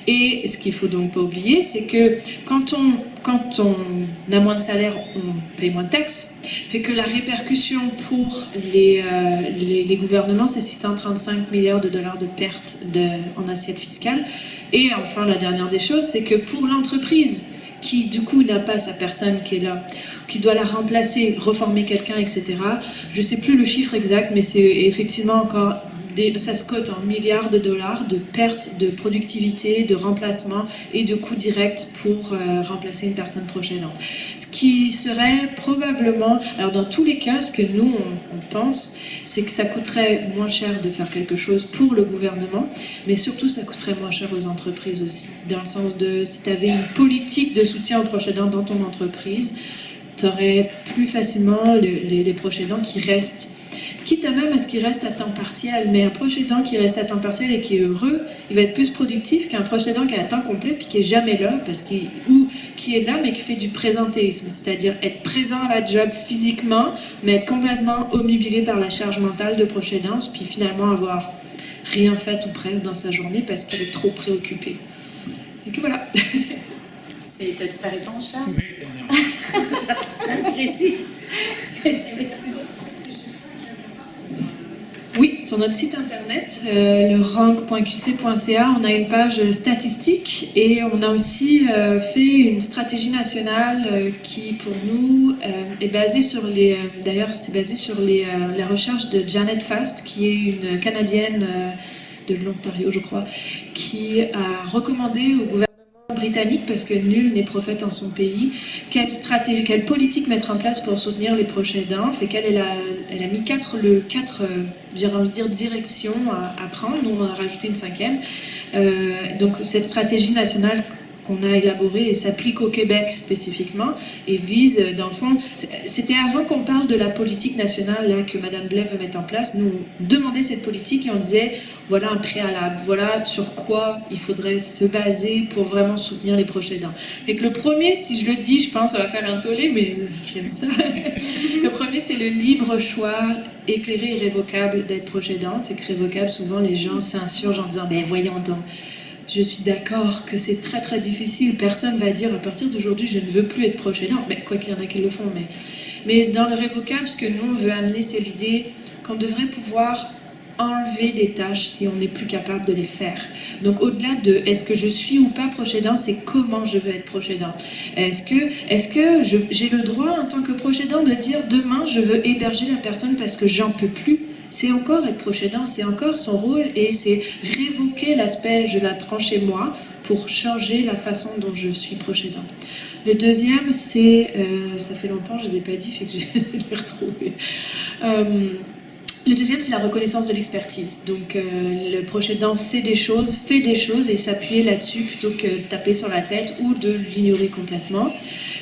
Et ce qu'il ne faut donc pas oublier, c'est que quand on a moins de salaire, on paye moins de taxes, fait que la répercussion pour les gouvernements, c'est 635 milliards de dollars de pertes en assiette fiscale. Et enfin, la dernière des choses, c'est que pour l'entreprise, qui du coup n'a pas sa personne qui est là, qui doit la remplacer, reformer quelqu'un, etc. Je ne sais plus le chiffre exact, mais c'est effectivement encore, ça se cote en milliards de dollars de pertes de productivité, de remplacement et de coûts directs pour remplacer une personne proche aidante. Ce qui serait probablement, alors dans tous les cas, ce que nous on pense, c'est que ça coûterait moins cher de faire quelque chose pour le gouvernement, mais surtout ça coûterait moins cher aux entreprises aussi. Dans le sens de, si tu avais une politique de soutien aux proches aidants dans ton entreprise, tu aurais plus facilement les proches aidants qui restent, quitte à même à ce qu'il reste à temps partiel, mais un proche aidant qui reste à temps partiel et qui est heureux, il va être plus productif qu'un proche aidant qui est à temps complet puis qui est jamais là, ou qui est là mais qui fait du présentéisme, c'est-à-dire être présent à la job physiquement, mais être complètement omnibilé par la charge mentale de proche aidance, puis finalement avoir rien fait ou presque dans sa journée parce qu'il est trop préoccupé. Et que voilà. T'as-tu ta réponse, Charles? Oui, c'est bien. Précis. Oui, sur notre site internet, le rank.qc.ca, on a une page statistique et on a aussi fait une stratégie nationale qui, pour nous, est basée sur d'ailleurs, c'est basé sur la recherche de Janet Fast, qui est une Canadienne de l'Ontario, je crois, qui a recommandé au gouvernement britannique, parce que nul n'est prophète en son pays, quelle politique mettre en place pour soutenir les proches aidants. Fait qu'elle elle a mis quatre directions à prendre. Nous, on en a rajouté une 5e. Donc cette stratégie nationale qu'on a élaborée et s'applique au Québec spécifiquement et vise, dans le fond, c'était avant qu'on parle de la politique nationale là, que Mme Blais veut mettre en place. Nous, on demandait cette politique et on disait, voilà un préalable, voilà sur quoi il faudrait se baser pour vraiment soutenir les proches aidants. Et que le premier, si je le dis, je pense ça va faire un tollé, mais j'aime ça. Le premier, c'est le libre choix éclairé et révocable d'être proche aidant. Fait que révocable, souvent les gens s'insurgent en disant, ben voyons donc, je suis d'accord que c'est très très difficile, personne va dire à partir d'aujourd'hui je ne veux plus être proche aidant, mais quoi qu'il y en a qui le font, mais dans le révocable, ce que nous on veut amener, c'est l'idée qu'on devrait pouvoir enlever des tâches si on n'est plus capable de les faire. Donc au-delà de est-ce que je suis ou pas proche aidant, c'est comment je veux être proche aidant. Est-ce que j'ai le droit en tant que proche aidant de dire demain je veux héberger la personne parce que j'en peux plus? C'est encore être proche aidant, c'est encore son rôle et c'est révoquer l'aspect je la prends chez moi pour changer la façon dont je suis proche aidant. Le deuxième, c'est, ça fait longtemps, je ne les ai pas dit, fait que je vais les retrouver. Le deuxième, c'est la reconnaissance de l'expertise. Donc, le proche aidant sait des choses, fait des choses et s'appuyer là-dessus plutôt que de taper sur la tête ou de l'ignorer complètement.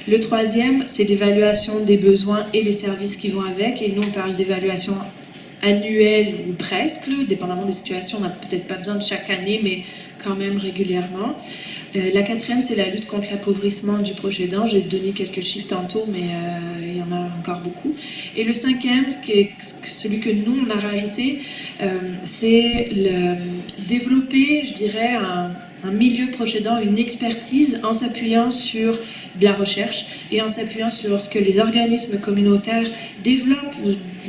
Le troisième, c'est l'évaluation des besoins et les services qui vont avec. Et nous, on parle d'évaluation annuelle ou presque, dépendamment des situations. On n'a peut-être pas besoin de chaque année, mais quand même régulièrement. La quatrième, c'est la lutte contre l'appauvrissement du proche aidant. J'ai donné quelques chiffres tantôt, mais il y en a encore beaucoup. Et le cinquième, qui est celui que nous, on a rajouté, c'est développer, je dirais, un milieu proche aidant, une expertise en s'appuyant sur de la recherche et en s'appuyant sur ce que les organismes communautaires développent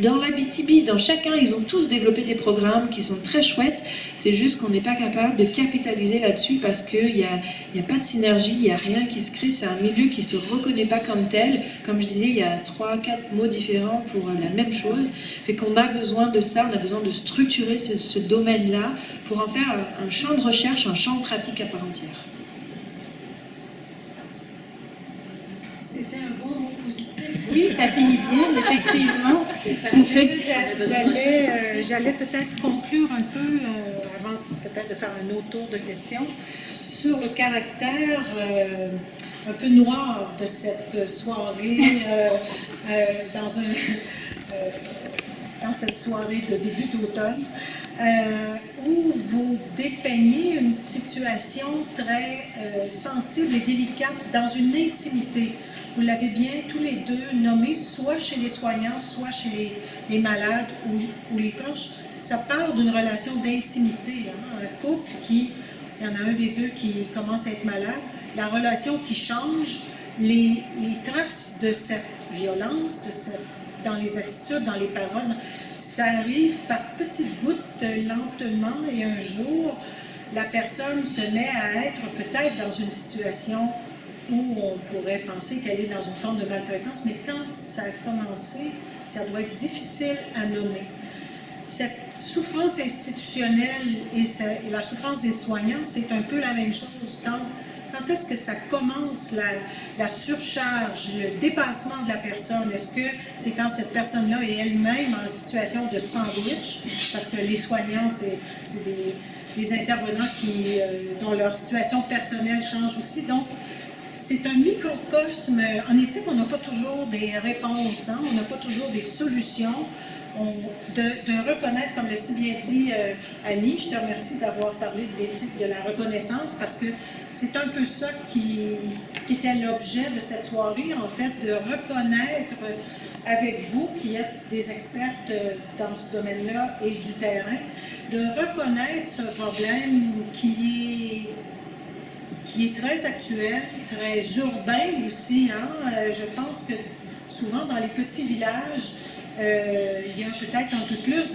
dans la BTB, dans chacun, ils ont tous développé des programmes qui sont très chouettes. C'est juste qu'on n'est pas capable de capitaliser là-dessus parce qu'il n'y a pas de synergie, il n'y a rien qui se crée. C'est un milieu qui ne se reconnaît pas comme tel. Comme je disais, il y a 3-4 mots différents pour la même chose. Fait qu'on a besoin de ça, on a besoin de structurer ce domaine-là pour en faire un champ de recherche, un champ de pratique à part entière. C'était un bon mot positif. Oui, ça finit bien, effectivement. J'allais peut-être conclure un peu, avant peut-être de faire un autre tour de questions, sur le caractère un peu noir de cette soirée, dans cette soirée de début d'automne, où vous dépeignez une situation très sensible et délicate dans une intimité. Vous l'avez bien tous les deux nommé, soit chez les soignants, soit chez les malades ou les proches. ça part d'une relation d'intimité. Hein? Un couple il y en a un des deux qui commence à être malade, la relation qui change, les traces de cette violence, dans les attitudes, dans les paroles, ça arrive par petites gouttes, lentement, et un jour, la personne se met à être peut-être dans une situation où on pourrait penser qu'elle est dans une forme de maltraitance, mais quand ça a commencé, ça doit être difficile à nommer. Cette souffrance institutionnelle et la souffrance des soignants, c'est un peu la même chose. Quand est-ce que ça commence, la surcharge, le dépassement de la personne? Est-ce que c'est quand cette personne-là est elle-même en situation de sandwich? Parce que les soignants, c'est des intervenants dont leur situation personnelle change aussi. Donc, c'est un microcosme. En éthique, on n'a pas toujours des réponses, hein? On n'a pas toujours des solutions. De reconnaître, comme l'a si bien dit Annie, je te remercie d'avoir parlé de l'éthique de la reconnaissance, parce que c'est un peu ça qui était l'objet de cette soirée, en fait, de reconnaître avec vous, qui êtes des expertes dans ce domaine-là et du terrain, de reconnaître ce problème qui est très actuel, très urbain aussi. Hein? Je pense que souvent dans les petits villages, il y a peut-être un peu plus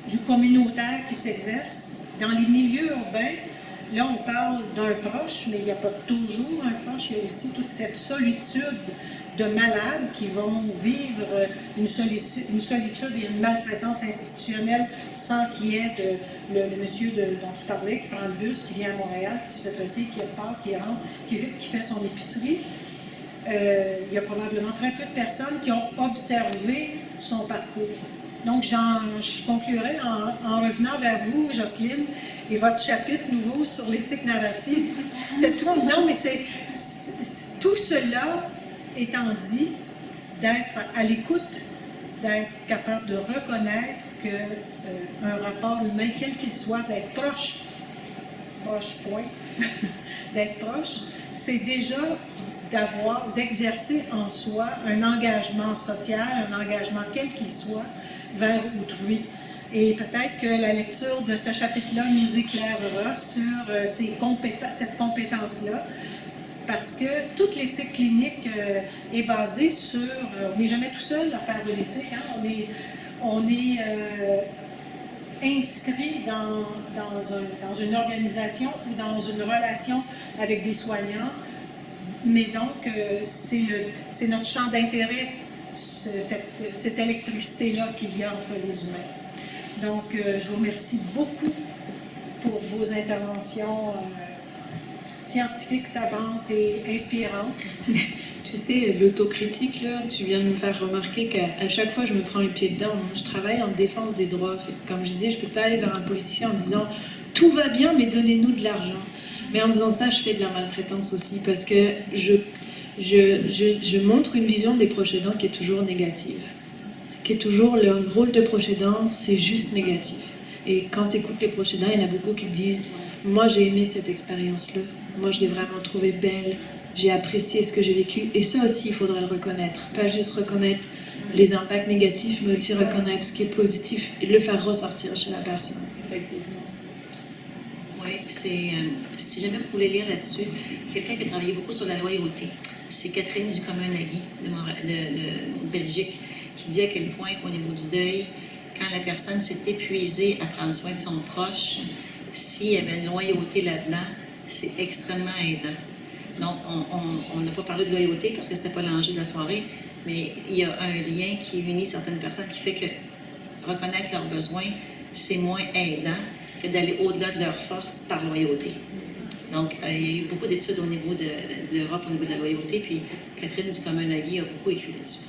du communautaire qui s'exerce. Dans les milieux urbains, là on parle d'un proche, mais il n'y a pas toujours un proche, il y a aussi toute cette solitude de malades qui vont vivre une solitude et une maltraitance institutionnelle sans qu'il y ait le monsieur dont tu parlais, qui prend le bus, qui vient à Montréal, qui se fait traiter, qui part, qui rentre, qui fait son épicerie. Il y a probablement très peu de personnes qui ont observé son parcours. Donc, je conclurai en revenant vers vous, Jocelyne, et votre chapitre nouveau sur l'éthique narrative. C'est tout. Non, mais tout cela étant dit, d'être à l'écoute, d'être capable de reconnaître qu'un rapport humain, quel qu'il soit, d'être proche, point, d'être proche, c'est déjà d'exercer en soi un engagement social, un engagement quel qu'il soit, vers autrui. Et peut-être que la lecture de ce chapitre-là nous éclairera sur cette compétence-là, parce que toute l'éthique clinique est basée sur... on n'est jamais tout seul à faire de l'éthique, hein? On est inscrit dans une organisation ou dans une relation avec des soignants. Mais donc, c'est notre champ d'intérêt, cette électricité-là qu'il y a entre les humains. Donc, je vous remercie beaucoup pour vos interventions scientifiques, savantes et inspirantes. Tu sais, l'autocritique, là, tu viens de me faire remarquer qu'à chaque fois, je me prends les pieds dedans. Moi, je travaille en défense des droits. Comme je disais, je ne peux pas aller vers un politicien en disant « tout va bien, mais donnez-nous de l'argent ». Mais en faisant ça, je fais de la maltraitance aussi, parce que je montre une vision des proches aidants qui est toujours négative. Qui est toujours, le rôle de proche aidant, c'est juste négatif. Et quand tu écoutes les proches aidants, il y en a beaucoup qui te disent « moi, j'ai aimé cette expérience-là. Moi, je l'ai vraiment trouvée belle. J'ai apprécié ce que j'ai vécu. » Et ça aussi, il faudrait le reconnaître. Pas juste reconnaître les impacts négatifs, mais aussi reconnaître ce qui est positif et le faire ressortir chez la personne. Effectivement. Oui, si jamais vous voulez lire là-dessus, quelqu'un qui a travaillé beaucoup sur la loyauté, c'est Catherine Ducommun-Nagui de Belgique, qui dit à quel point, au niveau du deuil, quand la personne s'est épuisée à prendre soin de son proche, s'il y avait une loyauté là-dedans, c'est extrêmement aidant. Donc, on n'a pas parlé de loyauté parce que ce n'était pas l'enjeu de la soirée, mais il y a un lien qui unit certaines personnes qui fait que reconnaître leurs besoins, c'est moins aidant que d'aller au-delà de leurs forces par loyauté. Donc, il y a eu beaucoup d'études au niveau de l'Europe, au niveau de la loyauté, puis Catherine Ducommun-Nagui a beaucoup écrit là-dessus.